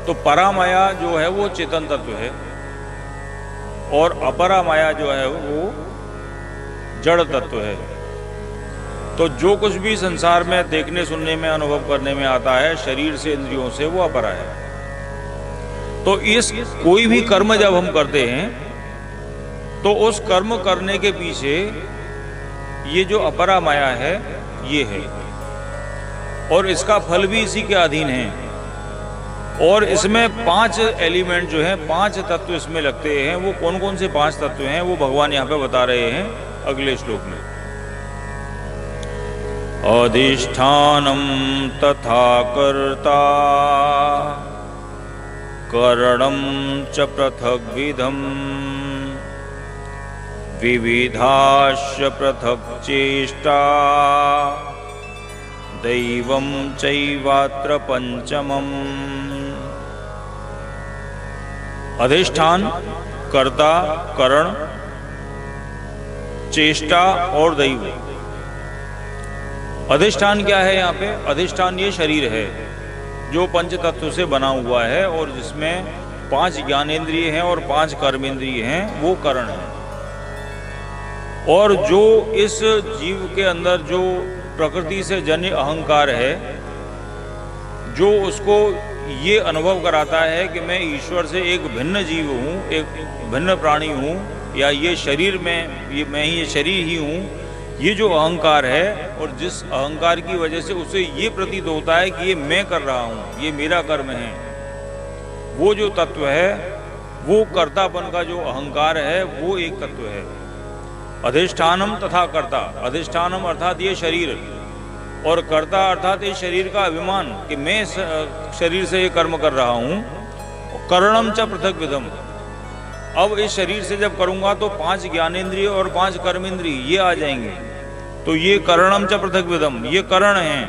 तो परामाया जो है वो चेतन तत्व है और अपरामाया जो है वो जड़ तत्व है। तो जो कुछ भी संसार में देखने, सुनने में, अनुभव करने में आता है शरीर से, इंद्रियों से, वो अपरा है। तो इस कोई भी कर्म जब हम करते हैं तो उस कर्म करने के पीछे ये जो अपरा माया है ये है और इसका फल भी इसी के अधीन है। और इसमें 5 एलिमेंट जो हैं, 5 तत्व इसमें लगते हैं। वो कौन कौन से 5 तत्व हैं वो भगवान यहाँ पे बता रहे हैं अगले श्लोक में। अधिष्ठानम तथा कर्ता करणम च पृथग्विधम विविधाश्च पृथक् चेष्टा दैवं चैवात्र पंचमम्। अधिष्ठान, कर्ता, करण, चेष्टा और दैव। अधिष्ठान क्या है यहाँ पे? अधिष्ठान ये शरीर है जो पंच तत्व से बना हुआ है और जिसमें 5 ज्ञानेंद्रिय हैं और 5 कर्मेंद्रिय हैं, वो करण है। और जो इस जीव के अंदर जो प्रकृति से जन्य अहंकार है, जो उसको ये अनुभव कराता है कि मैं ईश्वर से एक भिन्न जीव हूँ, एक भिन्न प्राणी हूँ, या ये शरीर में मैं ही ये शरीर ही हूँ, ये जो अहंकार है और जिस अहंकार की वजह से उसे ये प्रतीत होता है कि ये मैं कर रहा हूँ, ये मेरा कर्म है, वो जो तत्व है, वो कर्तापन का जो अहंकार है वो एक तत्व है। अधिष्ठानम तथा कर्ता, अधिष्ठानम अर्थात ये शरीर और कर्ता अर्थात इस शरीर का अभिमान कि मैं शरीर से ये कर्म कर रहा हूँ। करणम च पृथक विधम, अब इस शरीर से जब करूँगा तो 5 ज्ञानेंद्रिय और 5 कर्मेंद्रिय ये आ जाएंगे, तो ये करणम च पृथक विधम, ये करण हैं।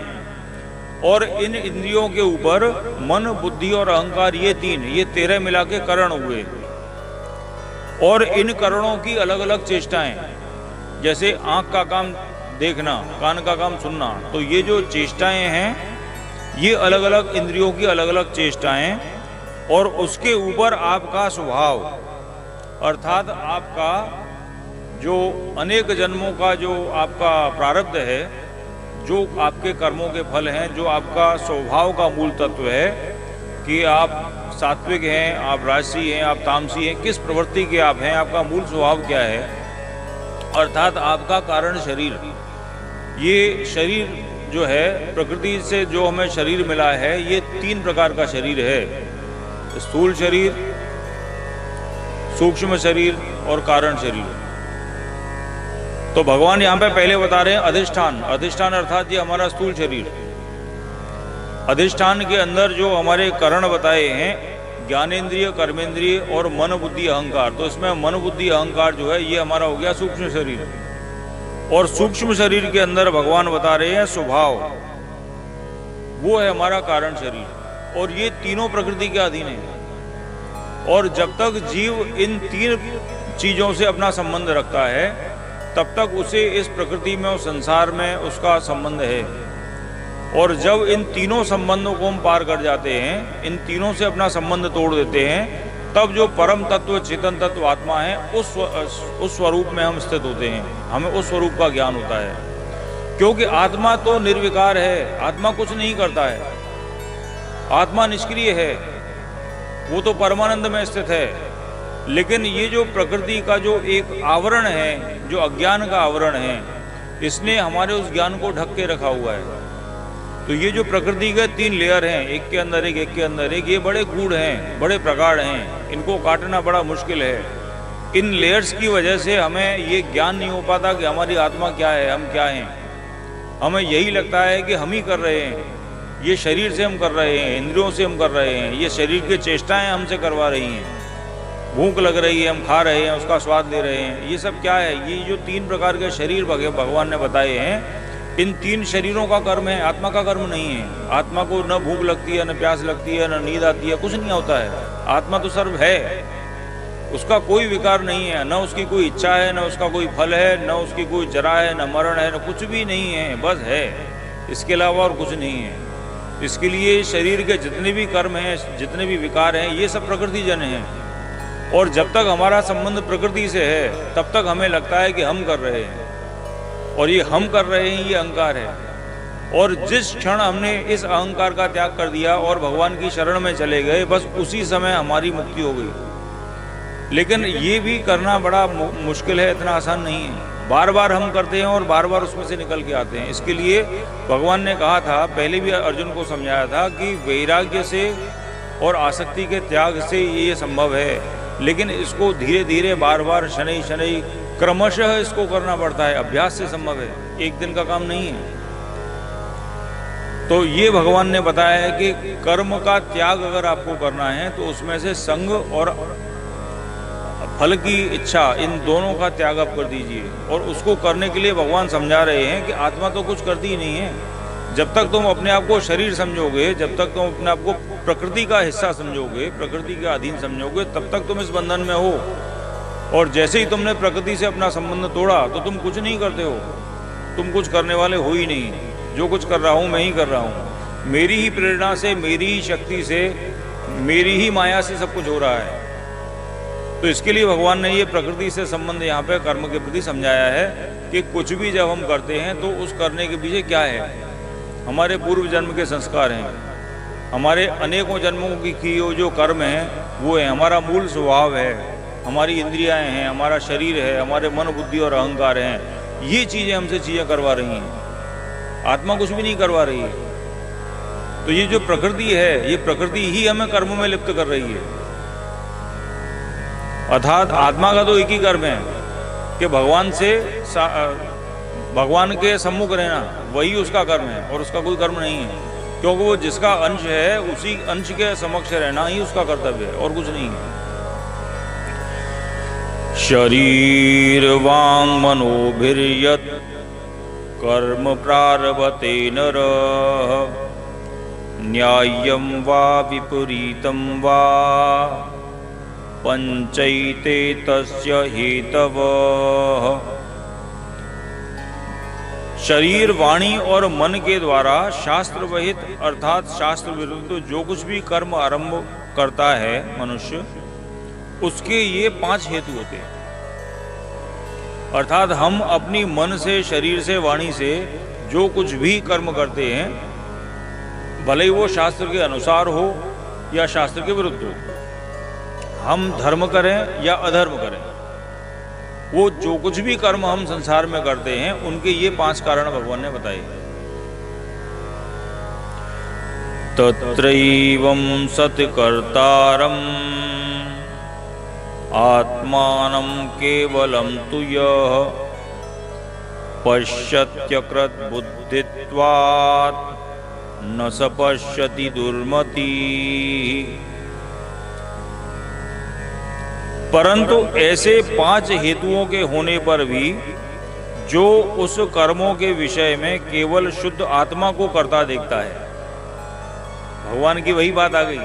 और इन इंद्रियों के ऊपर मन, बुद्धि और अहंकार, ये 3, ये 13 मिला के करण हुए। और इन करणों की अलग अलग चेष्टाएं, जैसे आँख का काम देखना, कान का काम सुनना, तो ये जो चेष्टाएं हैं ये अलग अलग इंद्रियों की अलग अलग चेष्टाएं। और उसके ऊपर आपका स्वभाव अर्थात आपका जो अनेक जन्मों का जो आपका प्रारब्ध है, जो आपके कर्मों के फल हैं, जो आपका स्वभाव का मूल तत्व है कि आप सात्विक हैं, आप राजसी हैं, आप तामसी हैं, किस प्रवृत्ति के आप हैं, आपका मूल स्वभाव क्या है, अर्थात आपका कारण शरीर। ये शरीर जो है प्रकृति से जो हमें शरीर मिला है, ये 3 प्रकार का शरीर है, स्थूल शरीर, सूक्ष्म शरीर और कारण शरीर। तो भगवान यहाँ पे पहले बता रहे हैं अधिष्ठान। अधिष्ठान अर्थात ये हमारा स्थूल शरीर। अधिष्ठान के अंदर जो हमारे करण बताए हैं, ज्ञानेंद्रिय, कर्मेंद्रिय और मन बुद्धि अहंकार, तो इसमें मन बुद्धि अहंकार जो है ये हमारा हो गया सूक्ष्म शरीर। और सूक्ष्म शरीर के अंदर भगवान बता रहे हैं स्वभाव, वो है हमारा कारण शरीर। और ये तीनों प्रकृति के अधीन है। और जब तक जीव इन 3 चीजों से अपना संबंध रखता है, तब तक उसे इस प्रकृति में और संसार में उसका संबंध है। और जब इन तीनों संबंधों को हम पार कर जाते हैं, इन तीनों से अपना संबंध तोड़ देते हैं, तब जो परम तत्व, चेतन तत्व आत्मा है, उस स्वरूप में हम स्थित होते हैं। हमें उस स्वरूप का ज्ञान होता है, क्योंकि आत्मा तो निर्विकार है, आत्मा कुछ नहीं करता है, आत्मा निष्क्रिय है, वो तो परमानंद में स्थित है। लेकिन ये जो प्रकृति का जो एक आवरण है, जो अज्ञान का आवरण है, इसने हमारे उस ज्ञान को ढक के रखा हुआ है। तो ये जो प्रकृति के 3 लेयर हैं, एक के अंदर एक, एक के अंदर एक, ये बड़े गूढ़ हैं, बड़े प्रगाढ़ हैं, इनको काटना बड़ा मुश्किल है। इन लेयर्स की वजह से हमें ये ज्ञान नहीं हो पाता कि हमारी आत्मा क्या है, हम क्या हैं। हमें यही लगता है कि हम ही कर रहे हैं, ये शरीर से हम कर रहे हैं, इंद्रियों से हम कर रहे हैं, ये शरीर की चेष्टाएं हमसे करवा रही हैं, भूख लग रही है, हम खा रहे हैं, उसका स्वाद ले रहे हैं। ये सब क्या है? ये जो 3 प्रकार के शरीर भगवान ने बताए हैं, इन 3 शरीरों का कर्म है, आत्मा का कर्म नहीं है। आत्मा को न भूख लगती है, न प्यास लगती है, न नींद आती है, कुछ नहीं होता है। आत्मा तो सर्व है, उसका कोई विकार नहीं है, न उसकी कोई इच्छा है, न उसका कोई फल है, न उसकी कोई जरा है, न मरण है, न कुछ भी नहीं है, बस है, इसके अलावा और कुछ नहीं है। इसके लिए शरीर के जितने भी कर्म हैं, जितने भी विकार हैं, ये सब प्रकृति जन हैं। और जब तक हमारा संबंध प्रकृति से है, तब तक हमें लगता है कि हम कर रहे हैं, और ये हम कर रहे हैं, ये अहंकार है। और जिस क्षण हमने इस अहंकार का त्याग कर दिया और भगवान की शरण में चले गए, बस उसी समय हमारी मुक्ति हो गई। लेकिन ये भी करना बड़ा मुश्किल है, इतना आसान नहीं है। बार बार हम करते हैं और बार बार उसमें से निकल के आते हैं। इसके लिए भगवान ने कहा था, पहले भी अर्जुन को समझाया था कि वैराग्य से और आसक्ति के त्याग से ये संभव है, लेकिन इसको धीरे धीरे, बार बार, शनै शनै, क्रमशः इसको करना पड़ता है। अभ्यास से संभव है, एक दिन का काम नहीं है। तो ये भगवान ने बताया है कि कर्म का त्याग अगर आपको करना है, तो उसमें से संग और फल की इच्छा, इन दोनों का त्याग आप कर दीजिए। और उसको करने के लिए भगवान समझा रहे हैं कि आत्मा तो कुछ करती ही नहीं है। जब तक तुम अपने आप को शरीर समझोगे, जब तक तुम अपने आप को प्रकृति का हिस्सा समझोगे, प्रकृति के अधीन समझोगे, तब तक तुम इस बंधन में हो। और जैसे ही तुमने प्रकृति से अपना संबंध तोड़ा, तो तुम कुछ नहीं करते हो, तुम कुछ करने वाले हो ही नहीं। जो कुछ कर रहा हूँ मैं ही कर रहा हूँ, मेरी ही प्रेरणा से, मेरी ही शक्ति से, मेरी ही माया से सब कुछ हो रहा है। तो इसके लिए भगवान ने ये प्रकृति से संबंध यहाँ पे कर्म के प्रति समझाया है कि कुछ भी जब हम करते हैं, तो उस करने के पीछे क्या है? हमारे पूर्व जन्म के संस्कार हैं, हमारे अनेकों जन्मों की जो कर्म हैं वो है, हमारा मूल स्वभाव है, हमारी इंद्रियां हैं, हमारा शरीर है, हमारे मन बुद्धि और अहंकार हैं। ये चीज़ें हमसे चीज़ें करवा रही हैं, आत्मा कुछ भी नहीं करवा रही है। तो ये जो प्रकृति है, ये प्रकृति ही हमें कर्मों में लिप्त कर रही है। अर्थात आत्मा का तो एक ही कर्म है कि भगवान के सम्मुख रहना, वही उसका कर्म है, और उसका कोई कर्म नहीं है, क्योंकि वो जिसका अंश है, उसी अंश के समक्ष रहना ही उसका कर्तव्य है, और कुछ नहीं है। शरीर वांग मनोभिर्यत् कर्म प्रारभते नरः न्याय्यं वा विपरीतं वा पंचैते तस्य हेतवः। शरीर, वाणी और मन के द्वारा शास्त्र वहित अर्थात शास्त्र विरुद्ध जो कुछ भी कर्म आरंभ करता है मनुष्य, उसके ये 5 हेतु होते हैं। अर्थात हम अपनी मन से, शरीर से, वाणी से जो कुछ भी कर्म करते हैं, भले ही वो शास्त्र के अनुसार हो या शास्त्र के विरुद्ध हो, हम धर्म करें या अधर्म करें, वो जो कुछ भी कर्म हम संसार में करते हैं उनके ये 5 कारण भगवान ने बताए। तत्रैवं सत्कर्तारम् आत्मानं केवलं तु यः पश्यत्यकृत बुद्धित्वात् न स पश्यति दुर्मति। परंतु ऐसे 5 हेतुओं के होने पर भी जो उस कर्मों के विषय में केवल शुद्ध आत्मा को करता देखता है, भगवान की वही बात आ गई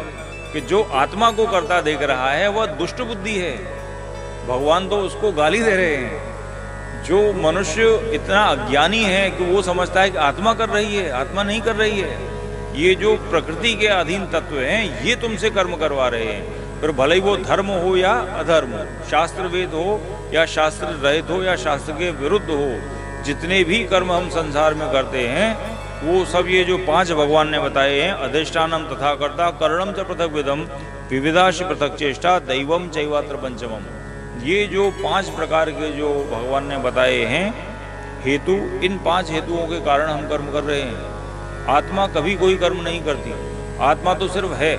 कि जो आत्मा को करता देख रहा है वह दुष्ट बुद्धि है। भगवान तो उसको गाली दे रहे हैं। जो मनुष्य इतना अज्ञानी है कि वो समझता है कि आत्मा कर रही है, आत्मा नहीं कर रही है, ये जो प्रकृति के अधीन तत्व हैं ये तुमसे कर्म करवा रहे हैं। फिर भले ही वो धर्म हो या अधर्म हो, शास्त्र वेद हो या शास्त्र रहित हो या शास्त्र के विरुद्ध हो, जितने भी कर्म हम संसार में करते हैं वो सब ये जो 5 भगवान ने बताए हैं, अधिष्ठानम तथा कर्ता, करणम च पृथक विदम, विविधाश पृथक चेष्टा, दैवम चैवात्र पंचमम, ये जो 5 प्रकार के जो भगवान ने बताए हैं हेतु, इन 5 हेतुओं के कारण हम कर्म कर रहे हैं। आत्मा कभी कोई कर्म नहीं करती, आत्मा तो सिर्फ है,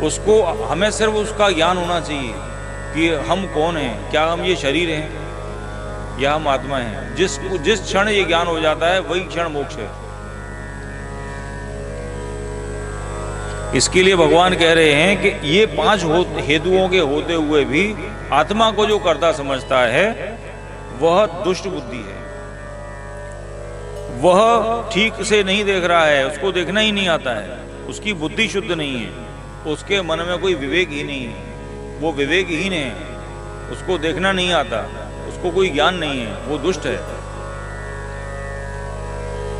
उसको हमें सिर्फ उसका ज्ञान होना चाहिए कि हम कौन हैं, क्या हम ये शरीर हैं या हम आत्मा हैं। जिस क्षण ये ज्ञान हो जाता है वही क्षण मोक्ष है। इसके लिए भगवान कह रहे हैं कि ये 5 हेतुओं के होते हुए भी आत्मा को जो कर्ता समझता है वह दुष्ट बुद्धि है, वह ठीक से नहीं देख रहा है, उसको देखना ही नहीं आता है, उसकी बुद्धि शुद्ध नहीं है, उसके मन में कोई विवेक ही नहीं है, वो विवेकहीन है, उसको देखना नहीं आता, उसको कोई ज्ञान नहीं है, वो दुष्ट है,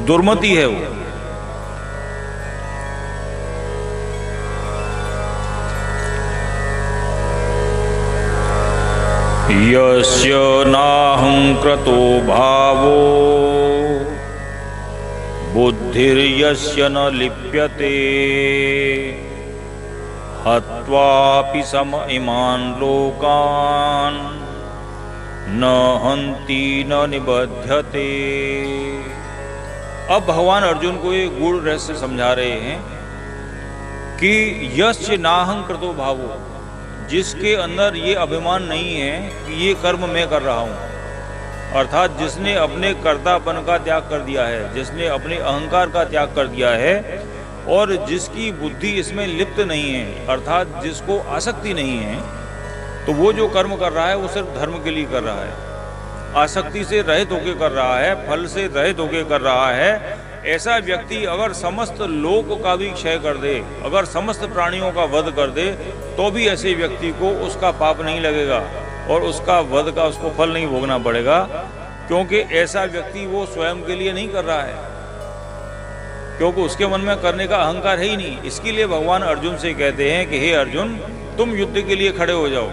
दुर्मति है वो। यस्य नाहंकृतो भावो बुद्धिर्यस्य न लिप्यते हत्वापि सम इमान् लोकान् न हन्ति न निबध्यते। अब भगवान अर्जुन को ये गूढ़ रहस्य समझा रहे हैं कि यस्य नाहंकृतो भावो, जिसके अंदर ये अभिमान नहीं है कि ये कर्म मैं कर रहा हूँ, अर्थात जिसने अपने कर्तापन का त्याग कर दिया है, जिसने अपने अहंकार का त्याग कर दिया है और जिसकी बुद्धि इसमें लिप्त नहीं है, अर्थात जिसको आसक्ति नहीं है, तो वो जो कर्म कर रहा है वो सिर्फ धर्म के लिए कर रहा है, आसक्ति से रहित होकर कर रहा है, फल से रहित होकर कर रहा है। ऐसा व्यक्ति अगर समस्त लोक का भी क्षय कर दे, अगर समस्त प्राणियों का वध कर दे, तो भी ऐसे व्यक्ति को उसका पाप नहीं लगेगा और उसका वध का उसको फल नहीं भोगना पड़ेगा, क्योंकि ऐसा व्यक्ति वो स्वयं के लिए नहीं कर रहा है, क्योंकि उसके मन में करने का अहंकार है ही नहीं। इसके लिए भगवान अर्जुन से कहते हैं कि हे अर्जुन, तुम युद्ध के लिए खड़े हो जाओ,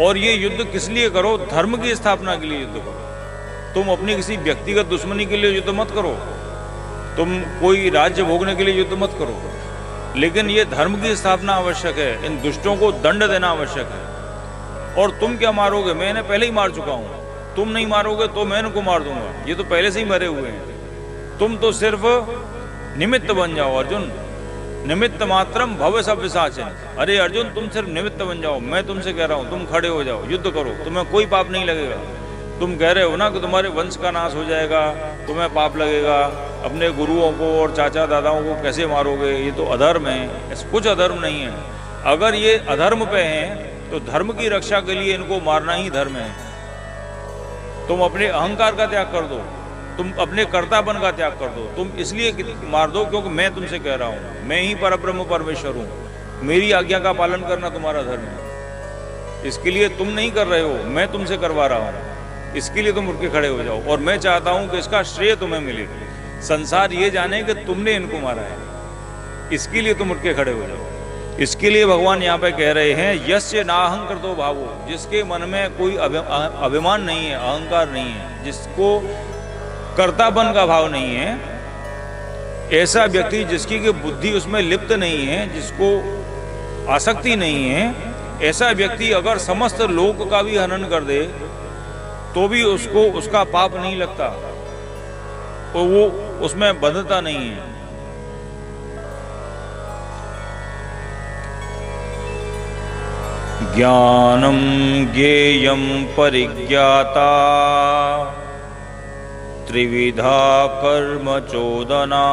और ये युद्ध किस लिए करो? धर्म की स्थापना के लिए युद्ध करो। तुम अपनी किसी व्यक्तिगत दुश्मनी के लिए युद्ध मत करो, तुम कोई राज्य भोगने के लिए युद्ध मत करो, लेकिन ये धर्म की स्थापना आवश्यक है, इन दुष्टों को दंड देना आवश्यक है। और तुम क्या मारोगे? मैंने पहले ही मार चुका हूँ, तुम नहीं मारोगे तो मैं इनको मार दूंगा, ये तो पहले से ही मरे हुए हैं। तुम तो सिर्फ निमित्त बन जाओ अर्जुन, निमित्त मात्रम भव सब साचन। अरे अर्जुन, तुम सिर्फ निमित्त बन जाओ, मैं तुमसे कह रहा हूँ तुम खड़े हो जाओ, युद्ध करो, तुम्हें कोई पाप नहीं लगेगा। तुम कह रहे हो ना कि तुम्हारे वंश का नाश हो जाएगा, तुम्हें पाप लगेगा, अपने गुरुओं को और चाचा दादाओं को कैसे मारोगे? ये तो अधर्म है। ऐसा कुछ अधर्म नहीं है। अगर ये अधर्म पे हैं तो धर्म की रक्षा के लिए इनको मारना ही धर्म है। तुम अपने अहंकार का त्याग कर दो, तुम अपने कर्तापन का त्याग कर दो, तुम इसलिए मार दो क्योंकि मैं तुमसे कह रहा हूँ, मैं ही परब्रह्म परमेश्वर हूँ, मेरी आज्ञा का पालन करना तुम्हारा धर्म है। इसके लिए तुम नहीं कर रहे हो, मैं तुमसे करवा रहा हूँ, इसके लिए तुम उठ के खड़े हो जाओ। और मैं चाहता हूं कि इसका श्रेय तुम्हें मिले, संसार ये जाने कि तुमने इनको मारा है, इसके लिए तुम उठ के खड़े हो जाओ। इसके लिए भगवान यहाँ पे कह रहे हैं यस्य नाहंकृतो भावो, जिसके मन में कोई अभिमान नहीं है, अहंकार नहीं है, जिसको कर्तापन का भाव नहीं है, ऐसा व्यक्ति जिसकी कि बुद्धि उसमें लिप्त नहीं है, जिसको आसक्ति नहीं है, ऐसा व्यक्ति अगर समस्त लोक का भी हनन कर दे तो भी उसको उसका पाप नहीं लगता और वो उसमें बंधता नहीं है। ज्ञानम ज्ञेयम परिज्ञाता त्रिविधा कर्म चोदना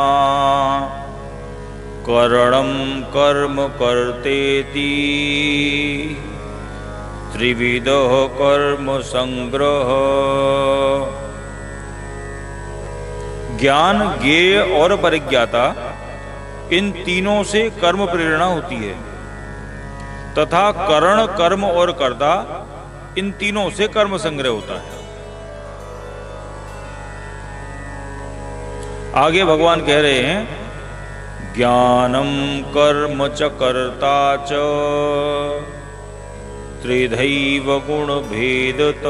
करणम कर्म कर्तेति त्रिविधः कर्म संग्रह। ज्ञान, ज्ञेय और परिज्ञाता, इन तीनों से कर्म प्रेरणा होती है तथा करण, कर्म और कर्ता, इन तीनों से कर्म संग्रह होता है। आगे भगवान कह रहे हैं ज्ञानम कर्म च कर्ता च त्रिधैव गुण भेदत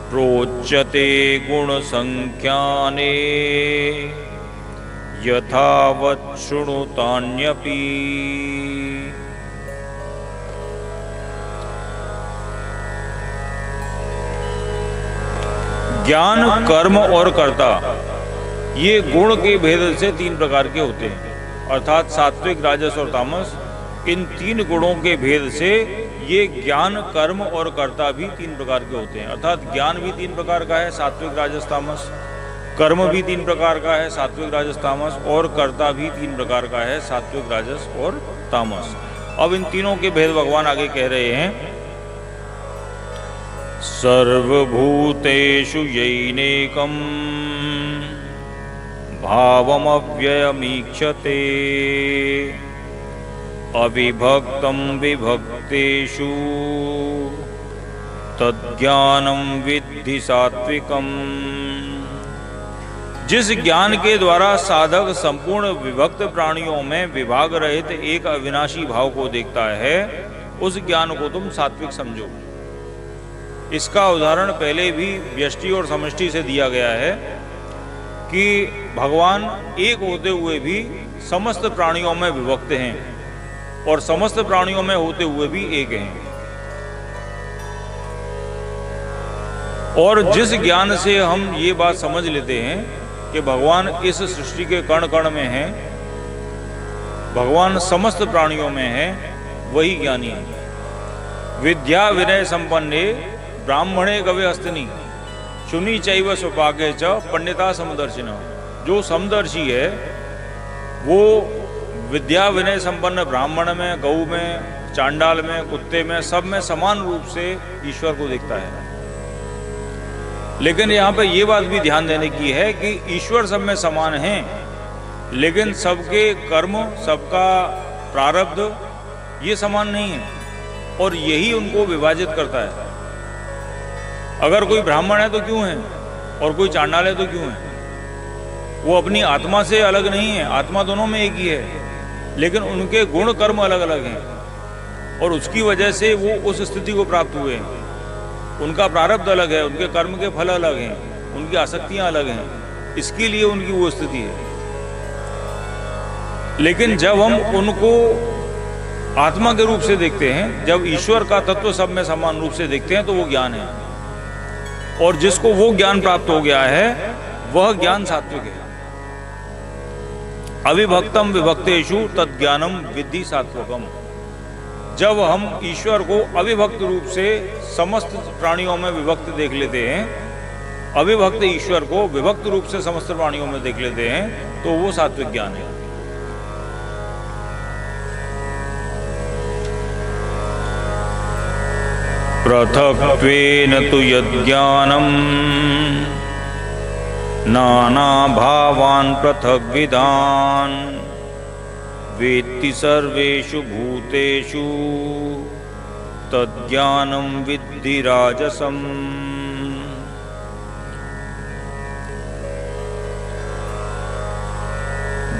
प्रोच्यते गुण संख्याने यथावत् शृणुतान्यपि। ज्ञान, कर्म और कर्ता, ये गुण के भेद से तीन प्रकार के होते हैं, अर्थात सात्विक, राजस और तामस। इन तीन गुणों के भेद से ये ज्ञान, कर्म और कर्ता भी तीन प्रकार के होते हैं, अर्थात ज्ञान भी तीन प्रकार का है, सात्विक, राजस, तामस, कर्म भी तीन प्रकार का है, सात्विक, राजस, तामस, और कर्ता भी तीन प्रकार का है, सात्विक, राजस और तामस। अब इन तीनों के भेद भगवान आगे कह रहे हैं सर्वभूतेषु यैनेकं भावमव्ययमीक्षते अविभक्तं विभक्तेषु तज्ज्ञानं विद्धि सात्विकम्। जिस ज्ञान के द्वारा साधक संपूर्ण विभक्त प्राणियों में विभाग रहित एक अविनाशी भाव को देखता है, उस ज्ञान को तुम सात्विक समझो। इसका उदाहरण पहले भी व्यष्टि और समष्टि से दिया गया है कि भगवान एक होते हुए भी समस्त प्राणियों में विभक्त हैं और समस्त प्राणियों में होते हुए भी एक हैं। और जिस ज्ञान से हम ये बात समझ लेते हैं कि भगवान इस सृष्टि के कण कण में हैं, भगवान समस्त प्राणियों में हैं, वही ज्ञानी है। विद्या विनय संपन्ने ब्राह्मणे गवे हस्तनी शुनि चैव स्वपाके च पंडिता समदर्शिना। जो समदर्शी है वो विद्या विनय संपन्न ब्राह्मण में, गऊ में, चांडाल में, कुत्ते में, सब में समान रूप से ईश्वर को देखता है। लेकिन यहाँ पे ये बात भी ध्यान देने की है कि ईश्वर सब में समान हैं, लेकिन सबके कर्म, सबका प्रारब्ध ये समान नहीं है और यही उनको विभाजित करता है। अगर कोई ब्राह्मण है तो क्यों है और कोई चांडाल है तो क्यों है? वो अपनी आत्मा से अलग नहीं है, आत्मा दोनों में एक ही है, लेकिन उनके गुण कर्म अलग अलग हैं और उसकी वजह से वो उस स्थिति को प्राप्त हुए हैं। उनका प्रारब्ध अलग है, उनके कर्म के फल अलग हैं, उनकी आसक्तियां अलग हैं, इसके लिए उनकी वो स्थिति है। लेकिन जब हम उनको आत्मा के रूप से देखते हैं, जब ईश्वर का तत्व सब में समान रूप से देखते हैं, तो वो ज्ञान है। और जिसको वो ज्ञान प्राप्त हो गया है वह ज्ञान सात्विक है। अविभक्तम विभक्तेषु तज्ज्ञानम विद्धि सात्विकम। जब हम ईश्वर को अविभक्त रूप से समस्त प्राणियों में विभक्त देख लेते हैं, अविभक्त ईश्वर को विभक्त रूप से समस्त प्राणियों में देख लेते हैं, तो वो सात्विक ज्ञान है। पृथक्त्वेन तु यज्ञानम् नाना भावान् पृथग्विधान् वेत्ति सर्वेषु भूतेषु तज्ज्ञानं विद्धि राजसम्।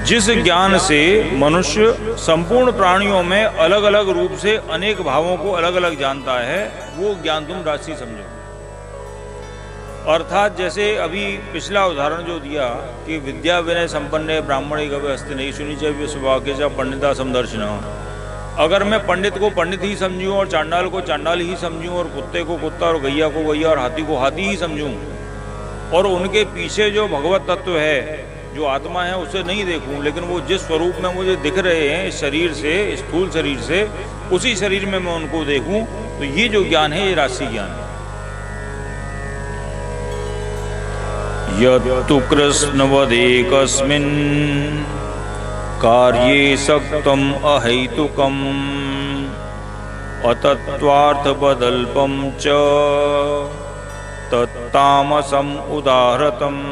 जिस ज्ञान से मनुष्य संपूर्ण प्राणियों में अलग अलग रूप से अनेक भावों को अलग अलग जानता है, वो ज्ञान तुम राजसी समझो। अर्थात जैसे अभी पिछला उदाहरण जो दिया कि विद्या विनय संपन्न ब्राह्मण कभी हस्ते नहीं सुनी चाहिए सौभाग्य से पंडिता समदर्शन। अगर मैं पंडित को पंडित ही समझूं और चांडाल को चांडाल ही समझूं और कुत्ते को कुत्ता और गैया को गैया और हाथी को हाथी ही समझूं और उनके पीछे जो भगवत तत्व है जो आत्मा है उसे नहीं देखूं, लेकिन वो जिस स्वरूप में मुझे दिख रहे हैं इस शरीर से, इस स्थूल शरीर से, उसी शरीर में मैं उनको देखूं, तो ये जो ज्ञान है ये राशि ज्ञान है। यत्तु कृष्णवदेकस्मिन् कार्ये सक्तम् अहैतुकम् अतत्त्वार्थबदल्पं च तत्तामसम् उदाहृतम्।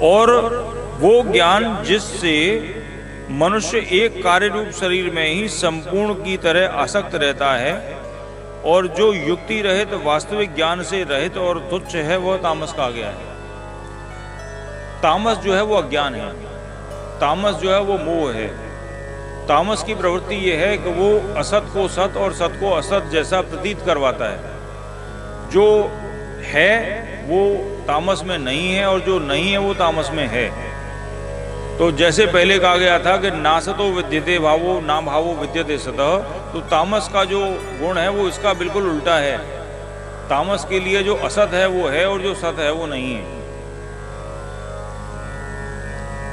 और वो ज्ञान जिससे मनुष्य एक कार्य रूप शरीर में ही संपूर्ण की तरह आसक्त रहता है और जो युक्ति रहित वास्तविक ज्ञान से रहित और तुच्छ है वह तामस कहा गया है। तामस जो है वो अज्ञान है, तामस जो है वो मोह है। तामस की प्रवृत्ति ये है कि वो असत को सत और सत को असत जैसा प्रतीत करवाता है। जो है वो तामस में नहीं है और जो नहीं है वो तामस में है। तो जैसे पहले कहा गया था कि नासतो विद्यते भावो ना भावो विद्यते सतः, तो तामस का जो गुण है वो इसका बिल्कुल उल्टा है। तामस के लिए जो असत है वो है और जो सत है वो नहीं है।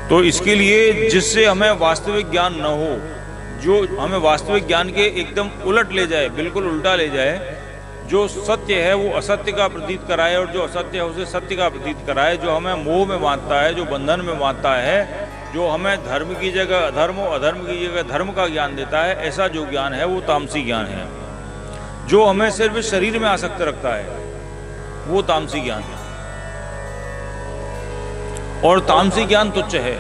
तो इसके लिए जिससे हमें वास्तविक ज्ञान न हो, जो हमें वास्तविक ज्ञान के एकदम उलट ले जाए, बिल्कुल उल्टा ले जाए, जो सत्य है वो असत्य का प्रतीत कराए और जो असत्य है उसे सत्य का प्रतीत कराए, जो हमें मोह में बांधता है, जो बंधन में बांधता है, जो हमें धर्म की जगह अधर्म और अधर्म की जगह धर्म का ज्ञान देता है, ऐसा जो ज्ञान है वो तामसी ज्ञान है। जो हमें सिर्फ शरीर में आसक्त रखता है वो तामसी ज्ञान है। और तामसी ज्ञान तुच्छ है,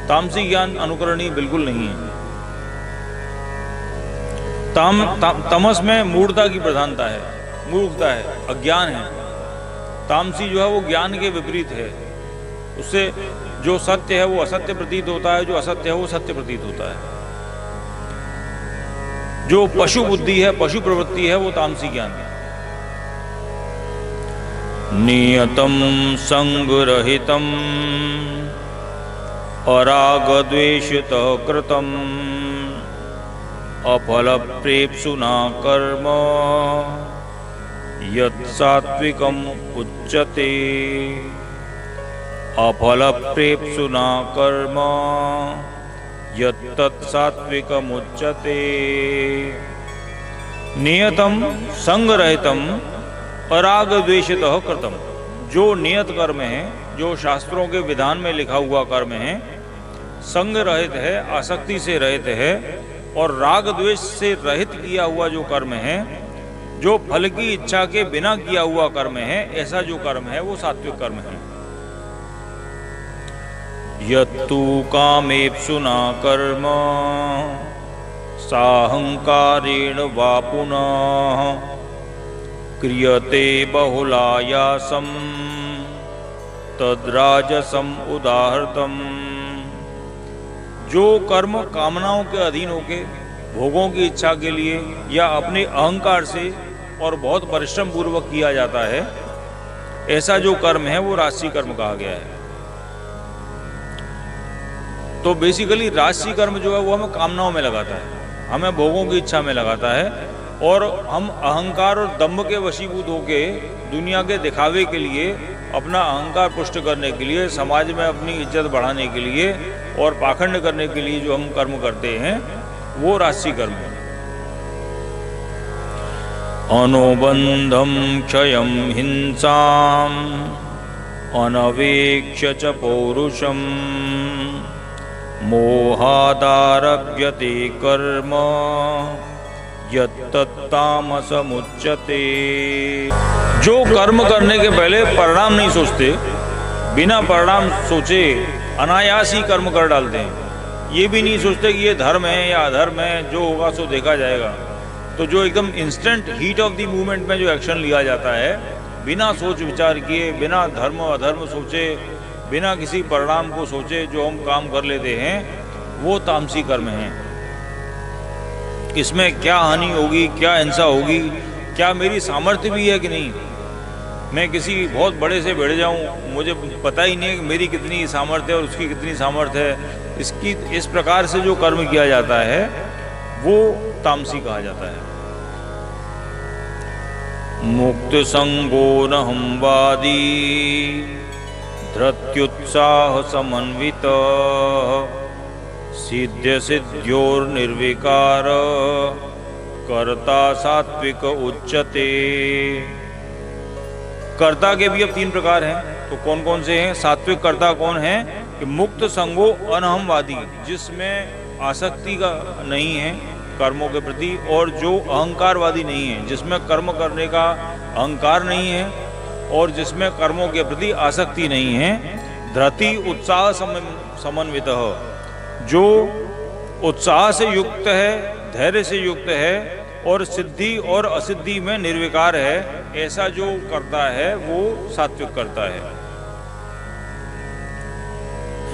तामसी ज्ञान अनुकरणीय बिल्कुल नहीं है। तमस में मूढ़ता की प्रधानता है, मूर्खता है, अज्ञान है। तामसी जो है वो ज्ञान के विपरीत है। उससे जो सत्य है वो असत्य प्रतीत होता है, जो असत्य है वो सत्य प्रतीत होता है। जो पशु बुद्धि है, पशु प्रवृत्ति है, वो तामसी ज्ञान है। नियतम संगरहितम अराग द्वेषित कृतम अफल प्रेप्सुना कर्म यत् सात्विकम उच्यते। अफल प्रेप्सुना कर्म यत् तत् सात्विकम उच्यते। नियतम संगरहितम अराग द्वेषित कृतम। जो नियत कर्म है, जो शास्त्रों के विधान में लिखा हुआ कर्म है, संग रहित है, आसक्ति से रहित है और राग द्वेष से रहित किया हुआ जो कर्म है, जो फल की इच्छा के बिना किया हुआ कर्म है, ऐसा जो कर्म है वो सात्विक कर्म है। यत्तु कामेप्सुना कर्म साहंकारेण वा पुनः क्रियते बहुलायासम तद्राजसम उदाहृतम। जो कर्म कामनाओं के अधीन होके भोगों की इच्छा के लिए या अपने अहंकार से और बहुत परिश्रम पूर्वक किया जाता है, ऐसा जो कर्म है वो राजसी कर्म कहा गया है। तो बेसिकली राजसी कर्म जो है वो हमें कामनाओं में लगाता है, हमें भोगों की इच्छा में लगाता है और हम अहंकार और दंभ के वशीभूत होके दुनिया के दिखावे के लिए, अपना अहंकार पुष्ट करने के लिए, समाज में अपनी इज्जत बढ़ाने के लिए और पाखंड करने के लिए जो हम कर्म करते हैं वो राजसी कर्म है। अनुबंधम क्षयम हिंसाम अनवेक्ष्य च पौरुषम मोहादारभ्यते कर्म यत्तत्तामसमुच्यते। जो कर्म करने के पहले परिणाम नहीं सोचते, बिना परिणाम सोचे अनायास ही कर्म कर डालते हैं। ये भी नहीं सोचते कि ये धर्म है या अधर्म है, जो होगा सो देखा जाएगा। तो जो एकदम instant heat of the movement में जो एक्शन लिया जाता है, बिना सोच विचार किए, बिना धर्म अधर्म सोचे, बिना किसी परिणाम को सोचे जो हम काम कर लेते हैं, वो तामसी कर्म है। इसमें क्या हानि होगी, क्या हिंसा होगी, क्या मेरी सामर्थ्य भी है कि नहीं। मैं किसी बहुत बड़े से भिड़ जाऊं, मुझे पता ही नहीं है कि मेरी कितनी सामर्थ्य है और उसकी कितनी सामर्थ्य है। इस प्रकार से जो कर्म किया जाता है वो तामसी कहा जाता है। मुक्त संगो न हमवादी धृत्युत्साह समन्वित सिद्ध सिद्ध्योर निर्विकार कर्ता सात्विक उच्चते। कर्ता के भी अब 3 प्रकार हैं, तो कौन कौन से हैं। सात्विक कर्ता कौन है कि मुक्त संगो अनहमवादी, जिसमें आसक्ति का नहीं है कर्मों के प्रति, और जो अहंकारवादी नहीं है, जिसमें कर्म करने का अहंकार नहीं है और जिसमें कर्मों के प्रति आसक्ति नहीं है। धृति उत्साह समन्वित, जो उत्साह से युक्त है, धैर्य से युक्त है और सिद्धि और असिद्धि में निर्विकार है, ऐसा जो करता है वो सात्विक करता है।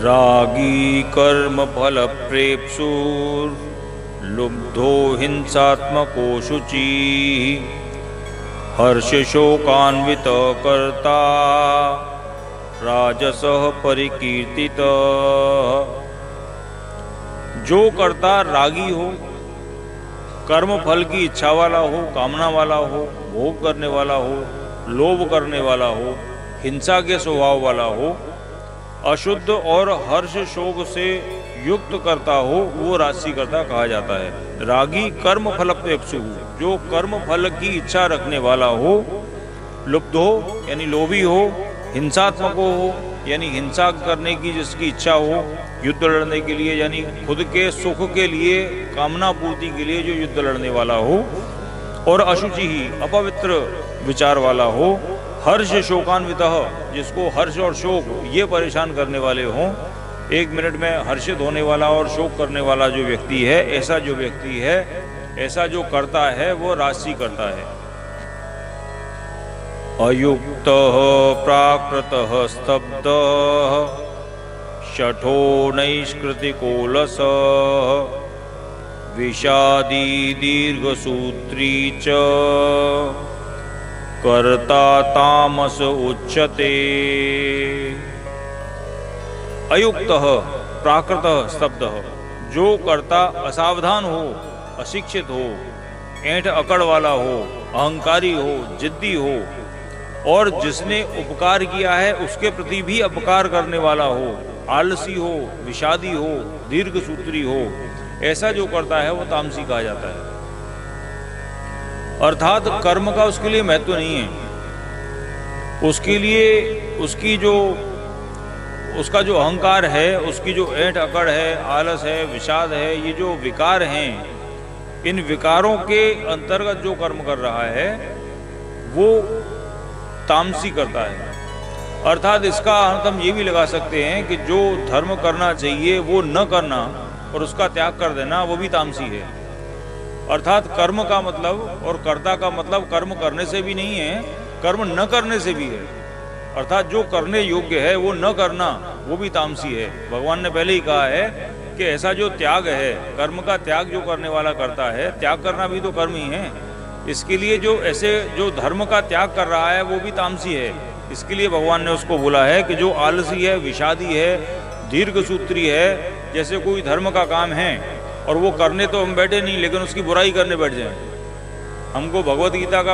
रागी कर्म फल प्रेप्सुर लुब्धो हिंसात्मको शुचि हर्ष शोकान्वित कर्ता राजसः परिकीर्तित। जो कर्ता रागी हो, कर्म फल की इच्छा वाला हो, कामना वाला हो, भोग करने वाला हो, लोभ करने वाला हो, हिंसा के स्वभाव वाला हो, अशुद्ध और हर्ष शोक से युक्त करता हो, वो राजसी कर्ता कहा जाता है। रागी कर्म फल प्रेप्सु, जो कर्म फल की इच्छा रखने वाला हो, लुब्ध हो यानी लोभी हो, हिंसात्मक हो यानी हिंसा करने की जिसकी इच्छा हो, युद्ध लड़ने के लिए यानी खुद के सुख के लिए, कामना पूर्ति के लिए जो युद्ध लड़ने वाला हो, और अशुचि ही अपवित्र विचार वाला हो, हर्ष शोकान्वित, जिसको हर्ष और शोक ये परेशान करने वाले हों, 1 मिनट में हर्षित होने वाला और शोक करने वाला जो व्यक्ति है, ऐसा जो व्यक्ति है, ऐसा जो करता है वो राजसी करता है। अयुक्त प्राकृत स्तब्ध शठो नैष्कृतिकोलस विषादी दीर्घसूत्री च कर्ता तामस उच्यते। अयुक्त प्राकृत स्तब्ध, जो कर्ता असावधान हो, अशिक्षित हो, ऐंठ अकड़ वाला हो, अहंकारी हो, जिद्दी हो, और जिसने उपकार किया है उसके प्रति भी अपकार करने वाला हो, आलसी हो, विषादी हो, दीर्घसूत्री हो, ऐसा जो करता है वो तामसी कहा जाता है। अर्थात कर्म का उसके लिए महत्व नहीं है, उसके लिए उसका जो अहंकार है, उसकी जो ऐंठ अकड़ है, आलस है, विषाद है, ये जो विकार हैं, इन विकारों के अंतर्गत जो कर्म कर रहा है वो तामसी करता है। अर्थात इसका अर्थ हम ये भी लगा सकते हैं कि जो धर्म करना चाहिए वो न करना और उसका त्याग कर देना, वो भी तामसी है। अर्थात कर्म का मतलब और कर्ता का मतलब कर्म करने से भी नहीं है, कर्म न करने से भी है। अर्थात जो करने योग्य है वो न करना, वो भी तामसी है। भगवान ने पहले ही कहा है कि ऐसा जो त्याग है, कर्म का त्याग जो करने वाला करता है, त्याग करना भी तो कर्म ही है। इसके लिए जो धर्म का त्याग कर रहा है वो भी तामसी है। इसके लिए भगवान ने उसको बोला है कि जो आलसी है, विषादी है, दीर्घसूत्री है, जैसे कोई धर्म का काम है और वो करने तो हम बैठे नहीं, लेकिन उसकी बुराई करने बैठ जाएं। हमको भगवत गीता का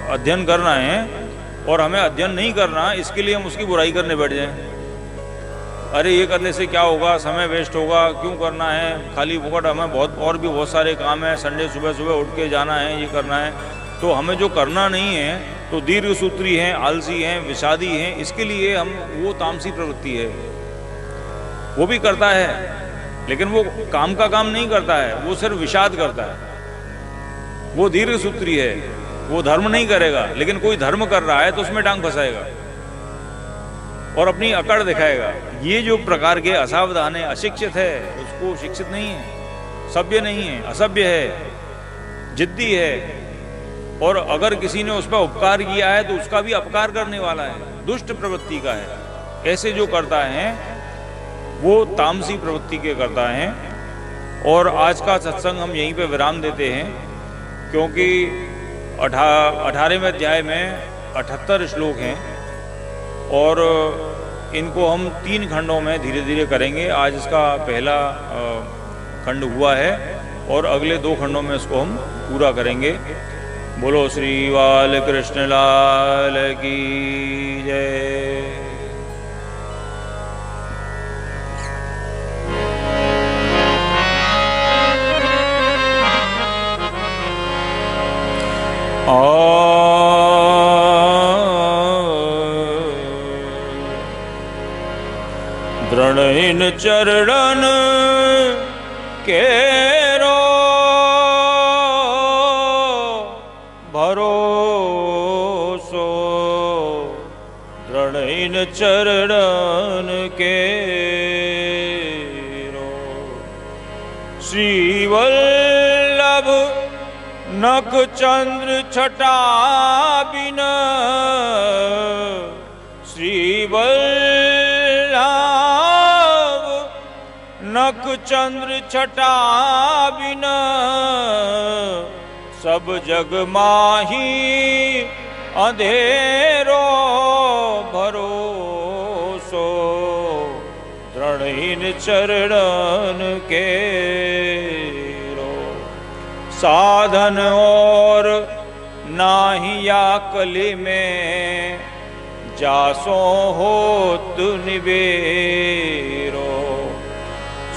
अध्ययन करना है और हमें अध्ययन नहीं करना, इसके लिए हम उसकी बुराई करने बैठ जाएं। अरे ये करने से क्या होगा, समय वेस्ट होगा, क्यों करना है, खाली फुकट, हमें बहुत सारे काम है, संडे सुबह सुबह उठ के जाना है, ये करना है। तो हमें जो करना नहीं है तो दीर्घसूत्री हैं, आलसी हैं, विषादी हैं, इसके लिए वो तामसी प्रवृत्ति है। वो भी करता है लेकिन वो काम का काम नहीं करता है, वो सिर्फ विषाद करता है। वो दीर्घसूत्री है, वो धर्म नहीं करेगा, लेकिन कोई धर्म कर रहा है तो उसमें टांग फंसाएगा और अपनी अकड़ दिखाएगा। ये जो प्रकार के असावधान है, अशिक्षित है, उसको शिक्षित नहीं है, सभ्य नहीं है, असभ्य है, जिद्दी है, और अगर किसी ने उस पर उपकार किया है तो उसका भी अपकार करने वाला है, दुष्ट प्रवृत्ति का है। ऐसे जो करता है वो तामसी प्रवृत्ति के करता है। और आज का सत्संग हम यहीं पे विराम देते हैं, क्योंकि 18वें अध्याय में 78 श्लोक हैं और इनको हम 3 खंडों में धीरे धीरे करेंगे। आज इसका पहला खंड हुआ है और अगले 2 खंडों में इसको हम पूरा करेंगे। बोलो श्री बाल कृष्ण लाल की जय। दृढ़ चरण केरो भरोसो, दृढ़ चरण केरो। श्रीवल्लभ नख चंद्र छटा बिन, श्रीवल्लभ नख चंद्र छटा बिन, सब जग माही अंधेरो भरोसो, दृढ़ चरण के साधन और नाहिया कली में, जासो होत निबेरो।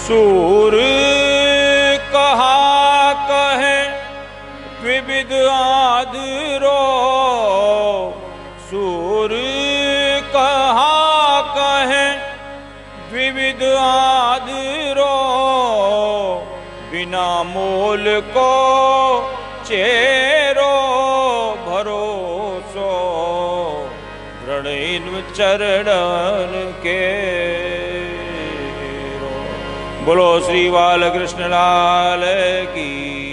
सूर कहा कहे विविध आदरो, सूर कहा कहे विविध आदरो, बिना मोल को चेरो भरोसो, दृढ़ चरण के। बोलो श्री बाल कृष्ण लाल की।